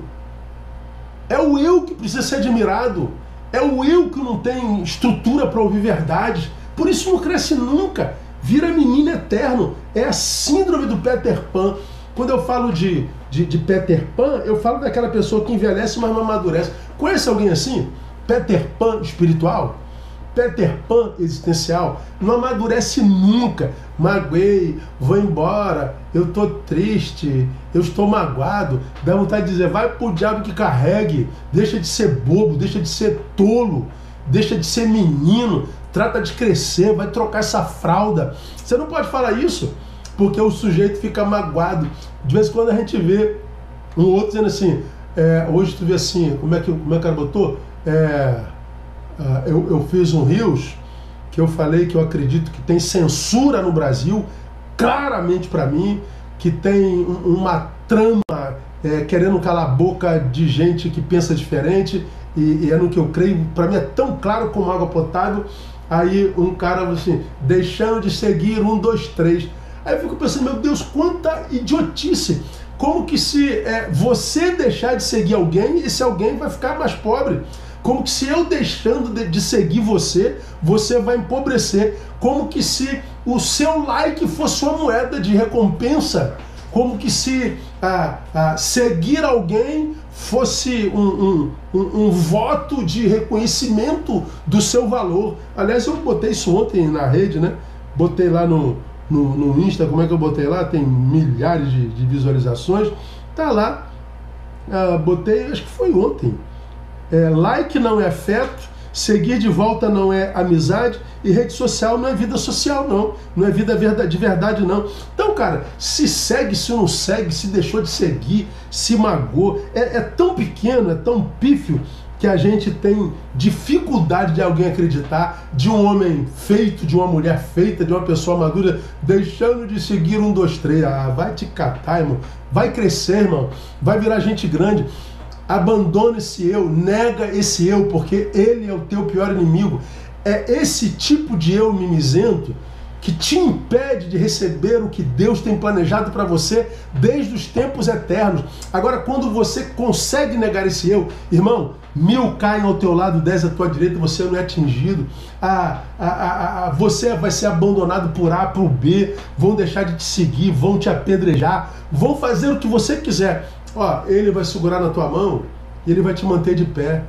É o eu que precisa ser admirado. É o eu que não tem estrutura para ouvir verdades. Por isso não cresce nunca. Vira menino eterno. É a síndrome do Peter Pan. Quando eu falo de Peter Pan, eu falo daquela pessoa que envelhece, mas não amadurece. Conhece alguém assim? Peter Pan espiritual? Peter Pan existencial? Não amadurece nunca. Magoei, vou embora, eu estou triste, eu estou magoado. Dá vontade de dizer, vai pro diabo que carregue. Deixa de ser bobo, deixa de ser tolo, deixa de ser menino, trata de crescer, vai trocar essa fralda. Você não pode falar isso, porque o sujeito fica magoado. De vez em quando a gente vê um outro dizendo assim, hoje tu vê assim, como é que o cara botou? Eu fiz um Reels que eu falei que eu acredito que tem censura no Brasil, claramente para mim, que tem uma trama querendo calar a boca de gente que pensa diferente, e é no que eu creio, para mim é tão claro como água potável. Aí um cara assim, deixando de seguir 1, 2, 3. Aí eu fico pensando, meu Deus, quanta idiotice! Como que se você deixar de seguir alguém, esse alguém vai ficar mais pobre? Como que se eu deixando de seguir você, você vai empobrecer? Como que se o seu like fosse uma moeda de recompensa? Como que se seguir alguém fosse um voto de reconhecimento do seu valor? Aliás, eu botei isso ontem na rede, né? Botei lá no Insta, como é que eu botei lá? Tem milhares de visualizações. Tá lá. Botei, acho que foi ontem. Like não é afeto, seguir de volta não é amizade, e rede social não é vida social, não. Não é vida de verdade, não. Então, cara, se segue, se não segue, se deixou de seguir, se magoou, é tão pequeno, é tão pífio, que a gente tem dificuldade de alguém acreditar, de um homem feito, de uma mulher feita, de uma pessoa madura, deixando de seguir 1, 2, 3. Vai te catar, irmão. Vai crescer, irmão. Vai virar gente grande. Abandona esse eu, nega esse eu, porque ele é o teu pior inimigo. É esse tipo de eu mimizento que te impede de receber o que Deus tem planejado para você desde os tempos eternos. Agora, quando você consegue negar esse eu, irmão, 1000 caem ao teu lado, 10 à tua direita, você não é atingido. Você vai ser abandonado por A, por B, vão deixar de te seguir, vão te apedrejar, vão fazer o que você quiser. Ele vai segurar na tua mão e ele vai te manter de pé.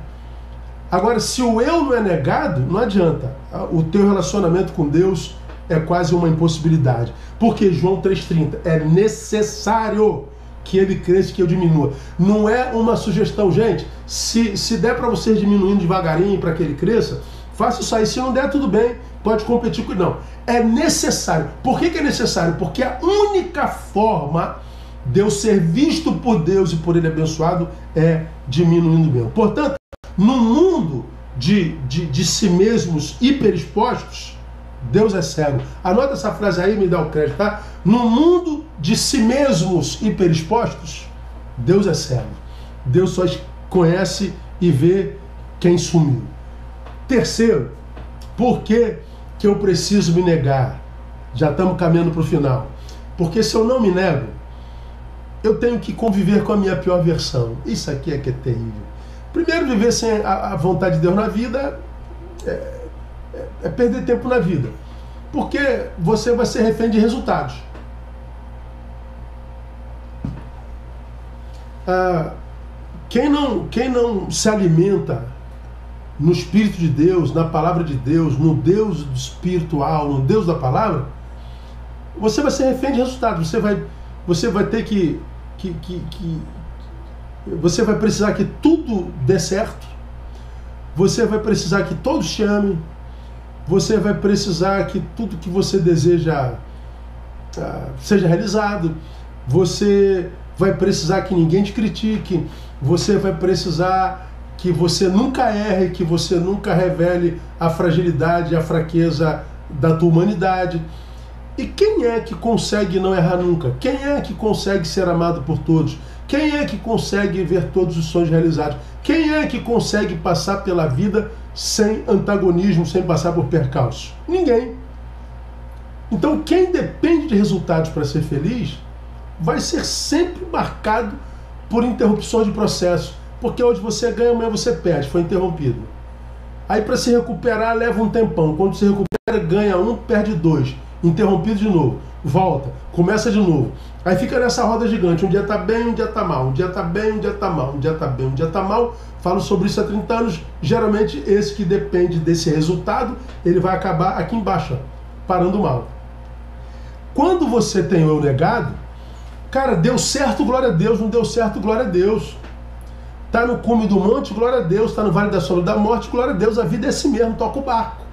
Agora, se o eu não é negado, não adianta. O teu relacionamento com Deus é quase uma impossibilidade. Porque João 3,30, é necessário que ele cresça e que eu diminua. Não é uma sugestão, gente. Se der para você diminuindo devagarinho para que ele cresça, faça isso aí. Se não der, tudo bem, pode competir com ele. Não, é necessário. Por que é necessário? Porque a única forma de eu ser visto por Deus e por ele abençoado é diminuindo mesmo. Portanto, no mundo de si mesmos hiperexpostos, Deus é cego. Anota essa frase aí e me dá o crédito, tá? No mundo de si mesmos hiperexpostos, Deus é cego. Deus só conhece e vê quem sumiu. Terceiro, por que eu preciso me negar? Já estamos caminhando para o final. Porque se eu não me nego, eu tenho que conviver com a minha pior versão. Isso aqui é que é terrível. Primeiro, viver sem a vontade de Deus na vida é perder tempo na vida. Porque você vai ser refém de resultados. Quem não se alimenta no Espírito de Deus, na Palavra de Deus, no Deus espiritual, no Deus da Palavra, você vai ser refém de resultados. Você vai ter que você vai precisar que tudo dê certo. Você vai precisar que todos te amem. Você vai precisar que tudo que você deseja seja realizado. Você vai precisar que ninguém te critique. Você vai precisar que você nunca erre, que você nunca revele a fragilidade, a fraqueza da tua humanidade. E quem é que consegue não errar nunca? Quem é que consegue ser amado por todos? Quem é que consegue ver todos os sonhos realizados? Quem é que consegue passar pela vida sem antagonismo, sem passar por percalços? Ninguém. Então, quem depende de resultados para ser feliz, vai ser sempre marcado por interrupções de processo. Porque hoje você ganha, amanhã você perde, foi interrompido. Aí para se recuperar leva um tempão. Quando se recupera, ganha um, perde dois. Interrompido de novo. Volta, começa de novo. Aí fica nessa roda gigante. Um dia tá bem, um dia tá mal. Um dia tá bem, um dia tá mal. Um dia tá bem, um dia tá mal. Falo sobre isso há 30 anos. Geralmente esse que depende desse resultado, ele vai acabar aqui embaixo, parando mal. Quando você tem o eu negado, cara, deu certo, glória a Deus. Não deu certo, glória a Deus. Tá no cume do monte, glória a Deus. Tá no vale da sombra da morte, glória a Deus. A vida é assim mesmo, toca o barco.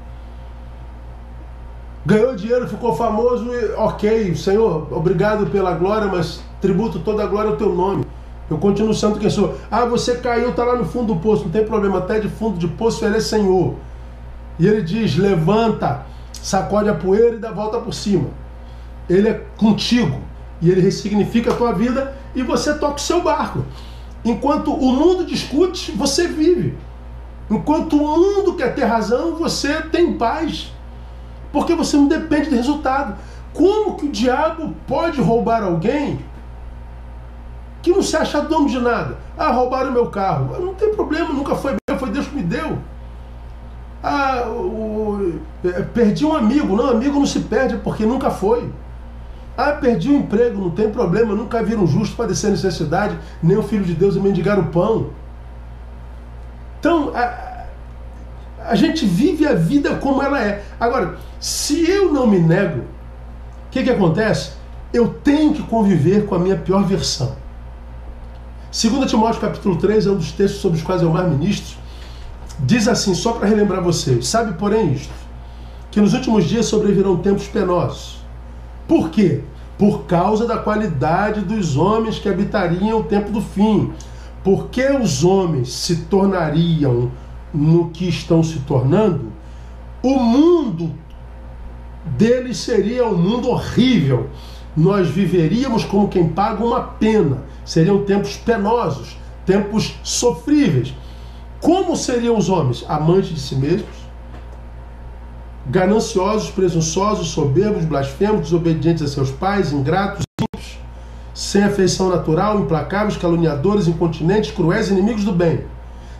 Ganhou dinheiro, ficou famoso, e ok, Senhor, obrigado pela glória, mas tributo toda a glória ao teu nome. Eu continuo sendo quem sou. Você caiu, tá lá no fundo do poço, não tem problema, até de fundo de poço ele é Senhor. E ele diz, levanta, sacode a poeira e dá a volta por cima. Ele é contigo, e ele ressignifica a tua vida, e você toca o seu barco. Enquanto o mundo discute, você vive. Enquanto o mundo quer ter razão, você tem paz. Porque você não depende do resultado. Como que o diabo pode roubar alguém que não se acha dono de nada? Roubaram o meu carro. Não tem problema, nunca foi meu, foi Deus que me deu. Perdi um amigo. Não, amigo não se perde porque nunca foi. Perdi um emprego, não tem problema, nunca viram um justo padecer necessidade, nem o Filho de Deus e mendigar o pão. Então, a gente vive a vida como ela é. Agora, se eu não me nego, o que acontece? Eu tenho que conviver com a minha pior versão. 2 Timóteo capítulo 3 é um dos textos sobre os quais eu mais ministro. Diz assim, só para relembrar vocês, sabe porém isto, que nos últimos dias sobrevirão tempos penosos. Por quê? Por causa da qualidade dos homens que habitariam o tempo do fim. Porque os homens se tornariam no que estão se tornando, o mundo deles seria um mundo horrível. Nós viveríamos como quem paga uma pena. Seriam tempos penosos, tempos sofríveis. Como seriam os homens? Amantes de si mesmos, gananciosos, presunçosos, soberbos, blasfemos, desobedientes a seus pais, ingratos, ímpios, sem afeição natural, implacáveis, caluniadores, incontinentes, cruéis, inimigos do bem,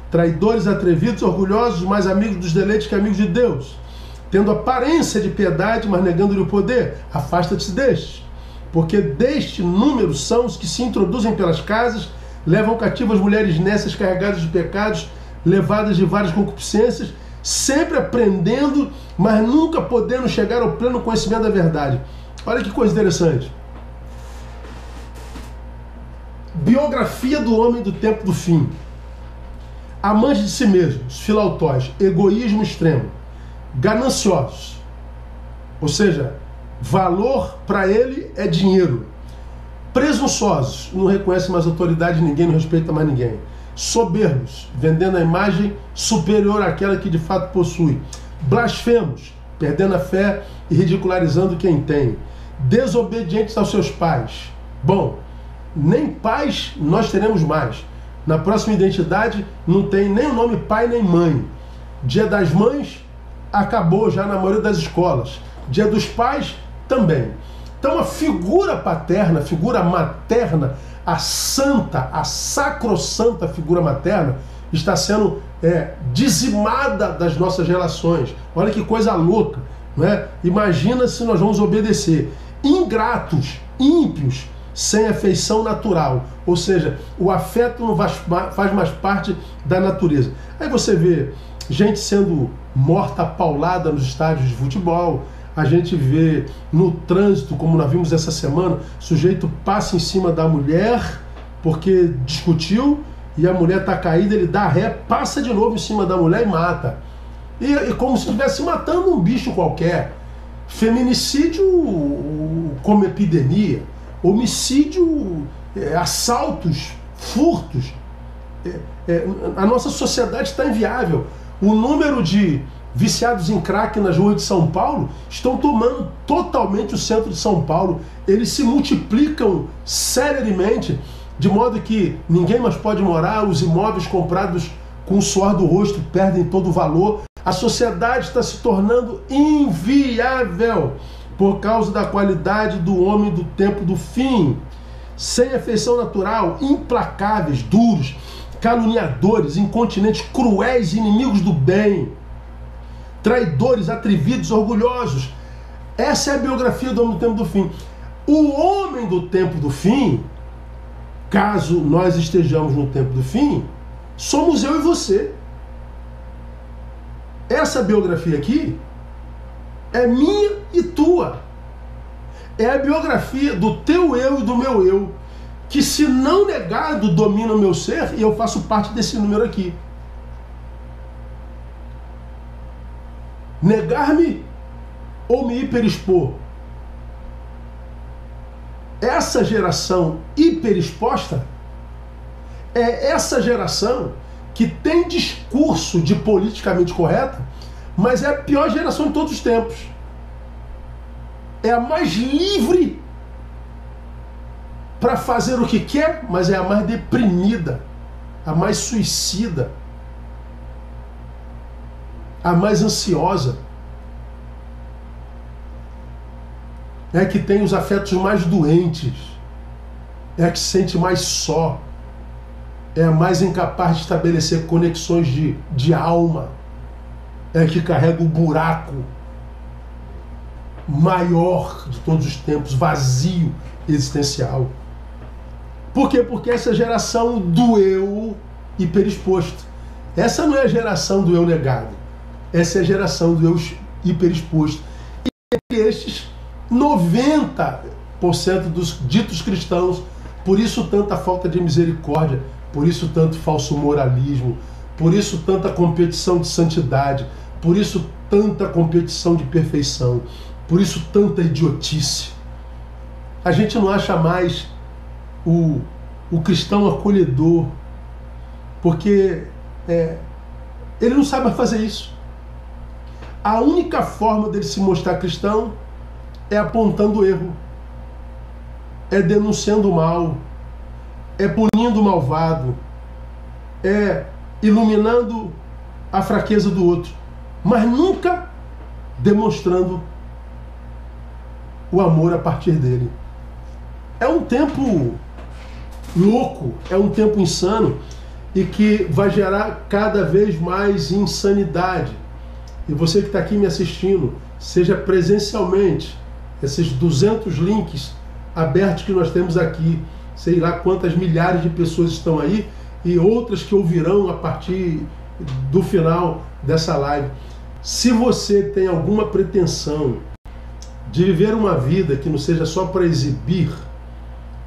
traidores, atrevidos, orgulhosos, mais amigos dos deleites que amigos de Deus, tendo aparência de piedade, mas negando-lhe o poder. Afasta-te destes, porque deste número são os que se introduzem pelas casas, levam cativas mulheres nécias carregadas de pecados, levadas de várias concupiscências, sempre aprendendo, mas nunca podendo chegar ao pleno conhecimento da verdade. Olha que coisa interessante. Biografia do homem do tempo do fim. Amantes de si mesmos, filautóis, egoísmo extremo, gananciosos. Ou seja, valor para ele é dinheiro. Presunçosos, não reconhece mais autoridade de ninguém, não respeita mais ninguém. Soberbos, vendendo a imagem superior àquela que de fato possui. Blasfemos, perdendo a fé e ridicularizando quem tem. Desobedientes aos seus pais. Bom, nem pais nós teremos mais. Na próxima identidade não tem nem o nome pai nem mãe. Dia das mães acabou já na maioria das escolas. Dia dos pais também. Então a figura paterna, a figura materna, a santa, a sacrossanta figura materna está sendo dizimada das nossas relações. Olha que coisa louca, né? Imagina se nós vamos obedecer. Ingratos, ímpios, sem afeição natural. Ou seja, o afeto não faz mais parte da natureza. Aí você vê gente sendo morta a paulada nos estádios de futebol. A gente vê no trânsito, como nós vimos essa semana, o sujeito passa em cima da mulher porque discutiu e a mulher está caída, ele dá ré, passa de novo em cima da mulher e mata. E como se estivesse matando um bicho qualquer. Feminicídio como epidemia, homicídio, assaltos, furtos. A nossa sociedade está inviável. O número de viciados em crack nas ruas de São Paulo estão tomando totalmente o centro de São Paulo. Eles se multiplicam celeremente, de modo que ninguém mais pode morar, os imóveis comprados com o suor do rosto perdem todo o valor. A sociedade está se tornando inviável por causa da qualidade do homem do tempo do fim. Sem afeição natural, implacáveis, duros, caluniadores, incontinentes, cruéis, inimigos do bem, traidores, atrevidos, orgulhosos. Essa é a biografia do homem do tempo do fim. O homem do tempo do fim, caso nós estejamos no tempo do fim, somos eu e você. Essa biografia aqui é minha e tua. É a biografia do teu eu e do meu eu, que, se não negado, domina o meu ser, e eu faço parte desse número aqui. Negar-me ou me hiperexpor? Essa geração hiperexposta é essa geração que tem discurso de politicamente correta, mas é a pior geração de todos os tempos. É a mais livre para fazer o que quer, mas é a mais deprimida, a mais suicida, a mais ansiosa. É a que tem os afetos mais doentes, é a que se sente mais só, é a mais incapaz de estabelecer conexões de alma, é a que carrega o buraco maior de todos os tempos, vazio existencial. Por quê? Porque essa geração do eu hiperexposto. Essa não é a geração do eu negado. Essa é a geração do eu hiperexposto. E entre estes, 90% dos ditos cristãos, por isso tanta falta de misericórdia, por isso tanto falso moralismo, por isso tanta competição de santidade, por isso tanta competição de perfeição, por isso tanta idiotice. A gente não acha mais o cristão acolhedor, porque ele não sabe mais fazer isso. A única forma dele se mostrar cristão é apontando o erro, é denunciando o mal, é punindo o malvado, é iluminando a fraqueza do outro, mas nunca demonstrando o amor a partir dele. É um tempo louco, é um tempo insano e que vai gerar cada vez mais insanidade. E você que está aqui me assistindo, seja presencialmente, esses 200 links abertos que nós temos aqui, sei lá quantas milhares de pessoas estão aí e outras que ouvirão a partir do final dessa live. Se você tem alguma pretensão de viver uma vida que não seja só para exibir,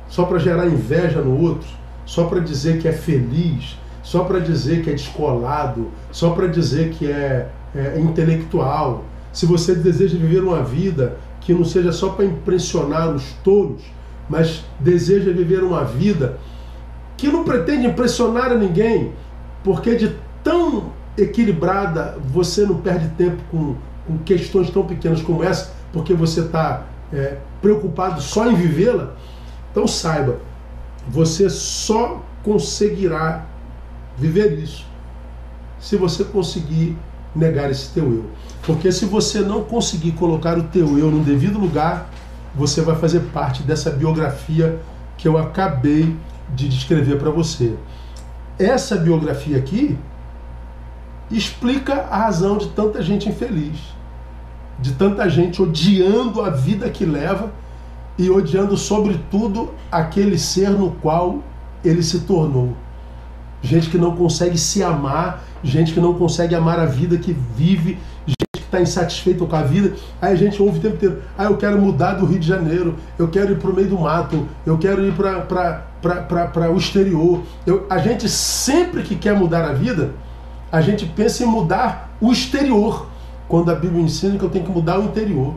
só para gerar inveja no outro, só para dizer que é feliz, só para dizer que é descolado, só para dizer que é intelectual, se você deseja viver uma vida que não seja só para impressionar os tolos, mas deseja viver uma vida que não pretende impressionar a ninguém, porque de tão equilibrada você não perde tempo com questões tão pequenas como essa, porque você está preocupado só em vivê-la. Então saiba, você só conseguirá viver isso se você conseguir negar esse teu eu. Porque se você não conseguir colocar o teu eu no devido lugar, você vai fazer parte dessa biografia que eu acabei de descrever para você. Essa biografia aqui explica a razão de tanta gente infeliz, de tanta gente odiando a vida que leva e odiando sobretudo aquele ser no qual ele se tornou. Gente que não consegue se amar, gente que não consegue amar a vida que vive, gente que está insatisfeita com a vida. Aí a gente ouve o tempo inteiro: eu quero mudar do Rio de Janeiro, eu quero ir para o meio do mato, eu quero ir para o exterior. A gente sempre que quer mudar a vida, a gente pensa em mudar o exterior, quando a Bíblia ensina que eu tenho que mudar o interior.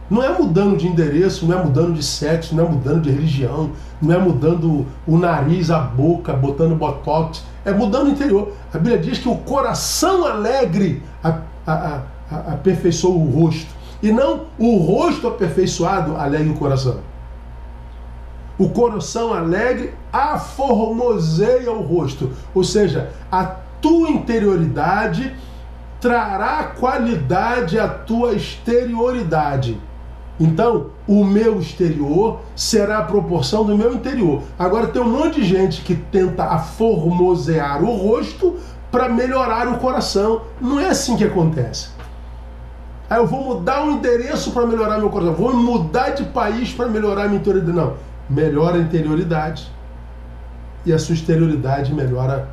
Não é mudando de endereço, não é mudando de sexo, não é mudando de religião, não é mudando o nariz, a boca, botando botox, é mudando o interior. A Bíblia diz que o coração alegre aperfeiçoa o rosto, e não o rosto aperfeiçoado alegra o coração. O coração alegre aformoseia o rosto, ou seja, a tua interioridade trará qualidade à tua exterioridade. Então, o meu exterior será a proporção do meu interior. Agora, tem um monte de gente que tenta aformosear o rosto para melhorar o coração. Não é assim que acontece. Eu vou mudar o endereço para melhorar meu coração, vou mudar de país para melhorar a minha interioridade. Não, melhora a interioridade e a sua exterioridade melhora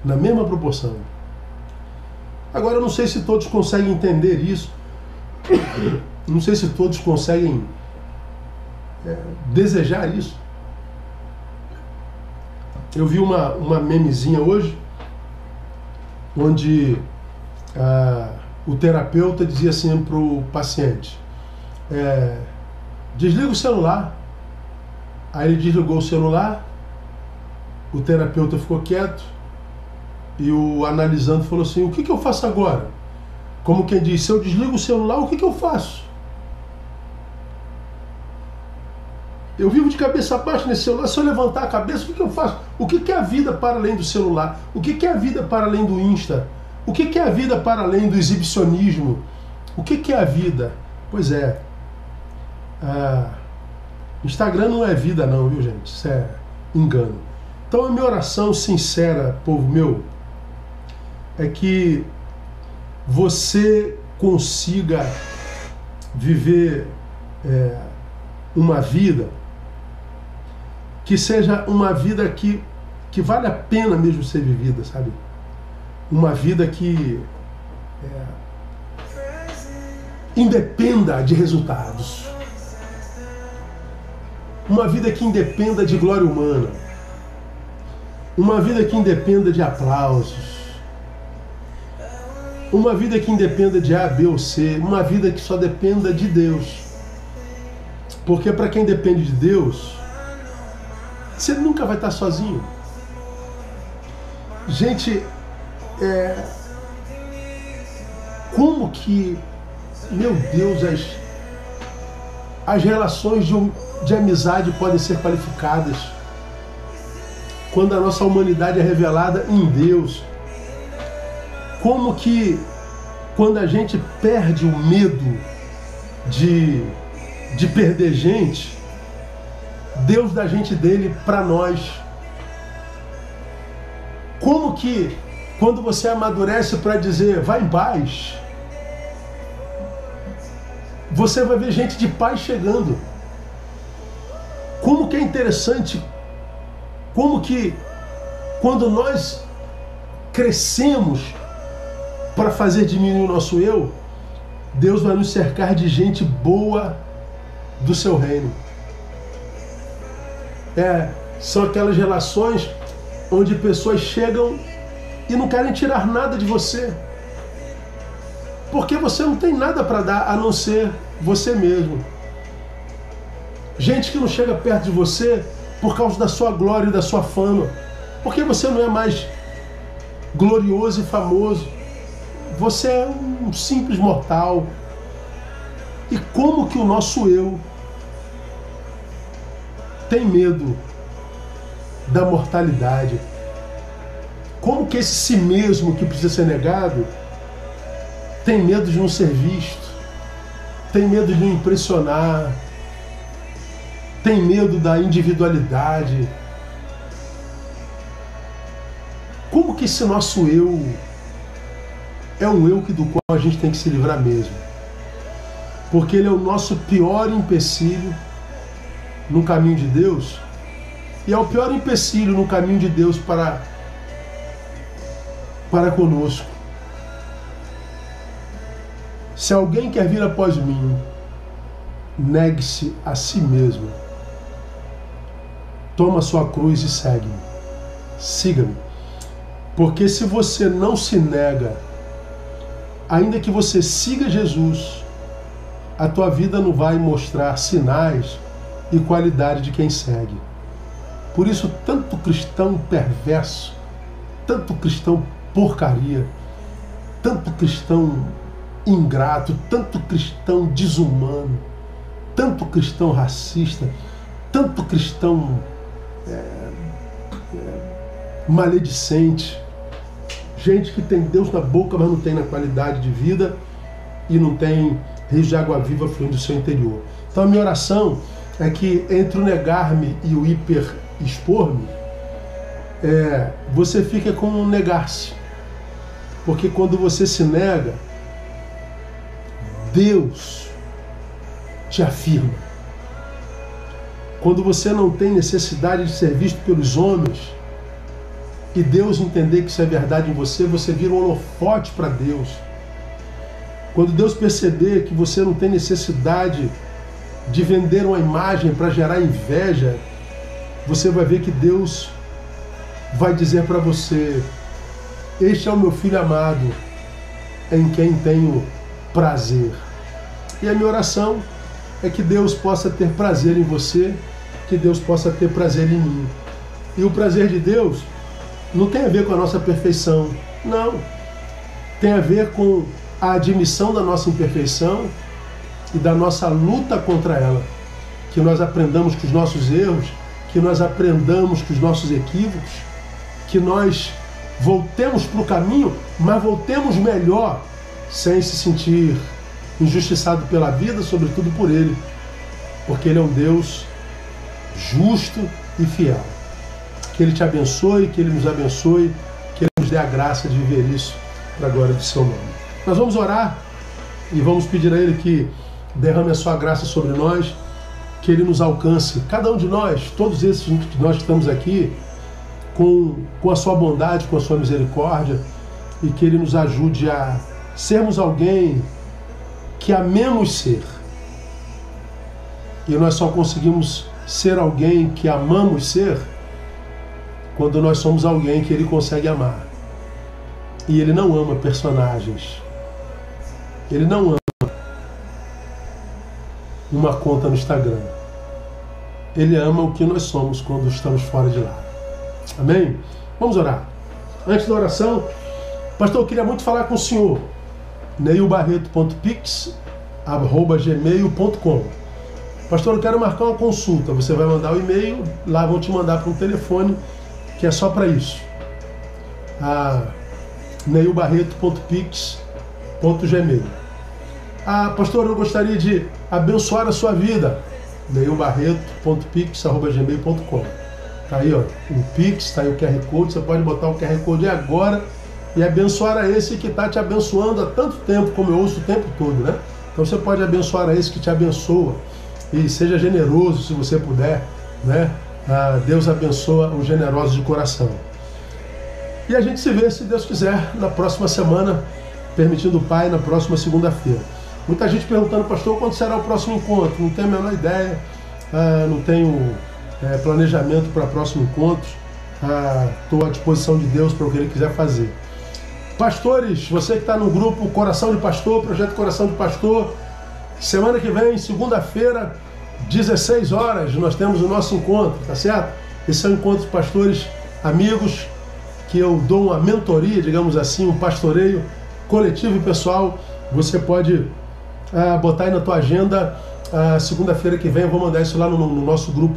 na mesma proporção. Agora, eu não sei se todos conseguem entender isso. Não sei se todos conseguem desejar isso. Eu vi uma memezinha hoje, onde o terapeuta dizia assim para o paciente: desliga o celular. Aí ele desligou o celular, o terapeuta ficou quieto, e o analisando falou assim: o que eu faço agora? Como quem diz: se eu desligo o celular, o que eu faço? Eu vivo de cabeça baixa nesse celular, se eu levantar a cabeça, o que eu faço? O que é a vida para além do celular? O que é a vida para além do Insta? O que é a vida para além do exibicionismo? O que é a vida? Pois é, Instagram não é vida não, viu gente? Isso é engano. Então a minha oração sincera, povo meu, é que você consiga viver uma vida que seja uma vida que vale a pena mesmo ser vivida, sabe? Uma vida que independa de resultados. Uma vida que independa de glória humana. Uma vida que independa de aplausos. Uma vida que independa de A, B ou C. Uma vida que só dependa de Deus. Porque para quem depende de Deus, você nunca vai estar sozinho. Gente, como que, meu Deus, as relações de amizade podem ser qualificadas quando a nossa humanidade é revelada em Deus? Como que, quando a gente perde o medo de perder gente, Deus dá gente dele para nós? Como que, quando você amadurece para dizer vai em paz, você vai ver gente de paz chegando? Como que é interessante, como que quando nós crescemos para fazer diminuir o nosso eu, Deus vai nos cercar de gente boa do seu reino. São aquelas relações onde pessoas chegam e não querem tirar nada de você, porque você não tem nada para dar a não ser você mesmo. Gente que não chega perto de você por causa da sua glória e da sua fama, porque você não é mais glorioso e famoso. Você é um simples mortal. E como que o nosso eu tem medo da mortalidade? Como que esse si mesmo que precisa ser negado tem medo de não ser visto, tem medo de não impressionar, tem medo da individualidade. Como que esse nosso eu é um eu do qual a gente tem que se livrar mesmo? Porque ele é o nosso pior empecilho no caminho de Deus, e é o pior empecilho no caminho de Deus para conosco. Se alguém quer vir após mim, negue-se a si mesmo. Toma sua cruz e segue-me. Siga-me. Porque se você não se nega, ainda que você siga Jesus, a tua vida não vai mostrar sinais e qualidade de quem segue. Por isso, tanto cristão perverso, tanto cristão porcaria, tanto cristão ingrato, tanto cristão desumano, tanto cristão racista, tanto cristão maledicente, gente que tem Deus na boca, mas não tem na qualidade de vida e não tem rios de água viva fluindo do seu interior. Então a minha oração é que entre o negar-me e o hiper-expor-me, você fica com o negar-se. Porque quando você se nega, Deus te afirma. Quando você não tem necessidade de ser visto pelos homens, e Deus entender que isso é verdade em você, você vira um holofote para Deus. Quando Deus perceber que você não tem necessidade de vender uma imagem para gerar inveja, você vai ver que Deus vai dizer para você: este é o meu filho amado, em quem tenho prazer. E a minha oração é que Deus possa ter prazer em você, que Deus possa ter prazer em mim. E o prazer de Deus não tem a ver com a nossa perfeição, não. Tem a ver com a admissão da nossa imperfeição e da nossa luta contra ela. Que nós aprendamos com os nossos erros, que nós aprendamos com os nossos equívocos, que nós voltemos para o caminho, mas voltemos melhor, sem se sentir injustiçado pela vida, sobretudo por Ele, porque Ele é um Deus justo e fiel. Que Ele te abençoe, que Ele nos abençoe, que Ele nos dê a graça de viver isso para a glória do Seu nome. Nós vamos orar e vamos pedir a Ele que derrame a Sua graça sobre nós, que Ele nos alcance, cada um de nós, todos esses que nós estamos aqui, com a Sua bondade, com a Sua misericórdia, e que Ele nos ajude a sermos alguém que amemos ser. E nós só conseguimos ser alguém que amamos ser quando nós somos alguém que Ele consegue amar. E Ele não ama personagens. Ele não ama uma conta no Instagram. Ele ama o que nós somos quando estamos fora de lá. Amém? Vamos orar. Antes da oração, pastor, eu queria muito falar com o senhor. neilbarreto.pix@gmail.com. Pastor, eu quero marcar uma consulta. Você vai mandar o e-mail, lá vão te mandar para um telefone que é só para isso. neilbarreto.pix.gmail. Pastor, eu gostaria de abençoar a sua vida. neilbarreto.pix@gmail.com. Tá aí, ó, o Pix, tá aí o QR Code. Você pode botar o QR Code agora e abençoar a esse que está te abençoando há tanto tempo, como eu ouço o tempo todo, né? Então você pode abençoar a esse que te abençoa. E seja generoso se você puder, né? Deus abençoa os generosos de coração. E a gente se vê, se Deus quiser, na próxima semana, permitindo o Pai, na próxima segunda-feira. Muita gente perguntando, pastor, quando será o próximo encontro? Não tenho a menor ideia, não tenho planejamento para o próximo encontro. Estou à disposição de Deus para o que Ele quiser fazer. Pastores, você que está no grupo Coração de Pastor, Projeto Coração de Pastor, semana que vem, segunda-feira, 16 horas, nós temos o nosso encontro, tá certo? Esse é um encontro de pastores amigos, que eu dou uma mentoria, digamos assim, um pastoreio coletivo e pessoal. Você pode botar aí na tua agenda, segunda-feira que vem, eu vou mandar isso lá no nosso grupo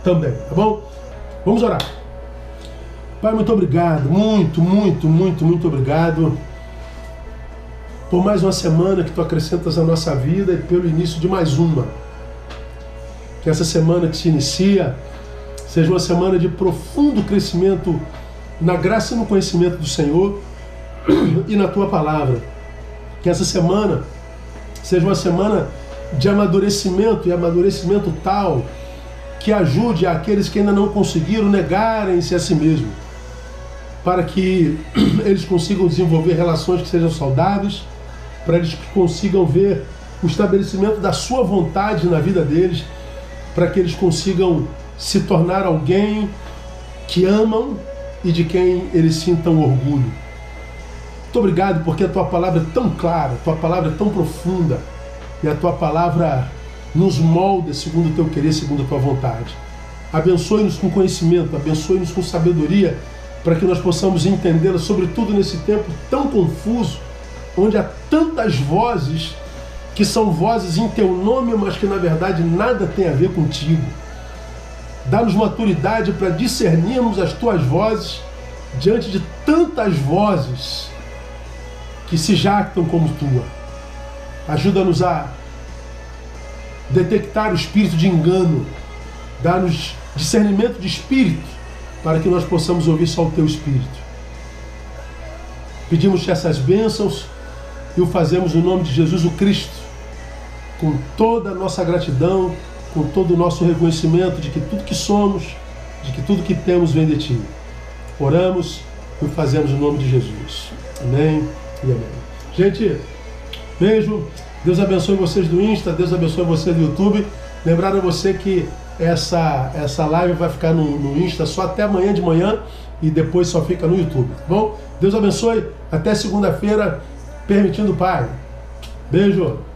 também, tá bom? Vamos orar. Pai, muito obrigado, muito obrigado por mais uma semana que Tu acrescentas à nossa vida e pelo início de mais uma. Que essa semana que se inicia seja uma semana de profundo crescimento na graça e no conhecimento do Senhor e na Tua Palavra. Que essa semana seja uma semana de amadurecimento, e amadurecimento tal que ajude aqueles que ainda não conseguiram negarem-se a si mesmos, para que eles consigam desenvolver relações que sejam saudáveis, para eles consigam ver o estabelecimento da sua vontade na vida deles, para que eles consigam se tornar alguém que amam e de quem eles sintam orgulho. Muito obrigado, porque a Tua Palavra é tão clara, a Tua Palavra é tão profunda, e a Tua Palavra nos molda segundo o Teu querer, segundo a Tua vontade. Abençoe-nos com conhecimento, abençoe-nos com sabedoria, para que nós possamos entendê-la, sobretudo nesse tempo tão confuso, onde há tantas vozes que são vozes em Teu nome, mas que na verdade nada tem a ver contigo. Dá-nos maturidade para discernirmos as Tuas vozes diante de tantas vozes que se jactam como Tua. Ajuda-nos a detectar o espírito de engano. Dá-nos discernimento de espírito para que nós possamos ouvir só o Teu Espírito. Pedimos-te essas bênçãos e o fazemos no nome de Jesus o Cristo, com toda a nossa gratidão, com todo o nosso reconhecimento de que tudo que somos, de que tudo que temos vem de Ti. Oramos e o fazemos no nome de Jesus. Amém e amém. Gente, beijo. Deus abençoe vocês do Insta, Deus abençoe você do YouTube. Lembrando a você que essa live vai ficar no Insta só até amanhã de manhã e depois só fica no YouTube, tá bom? Deus abençoe, até segunda-feira, permitindo o Pai. Beijo!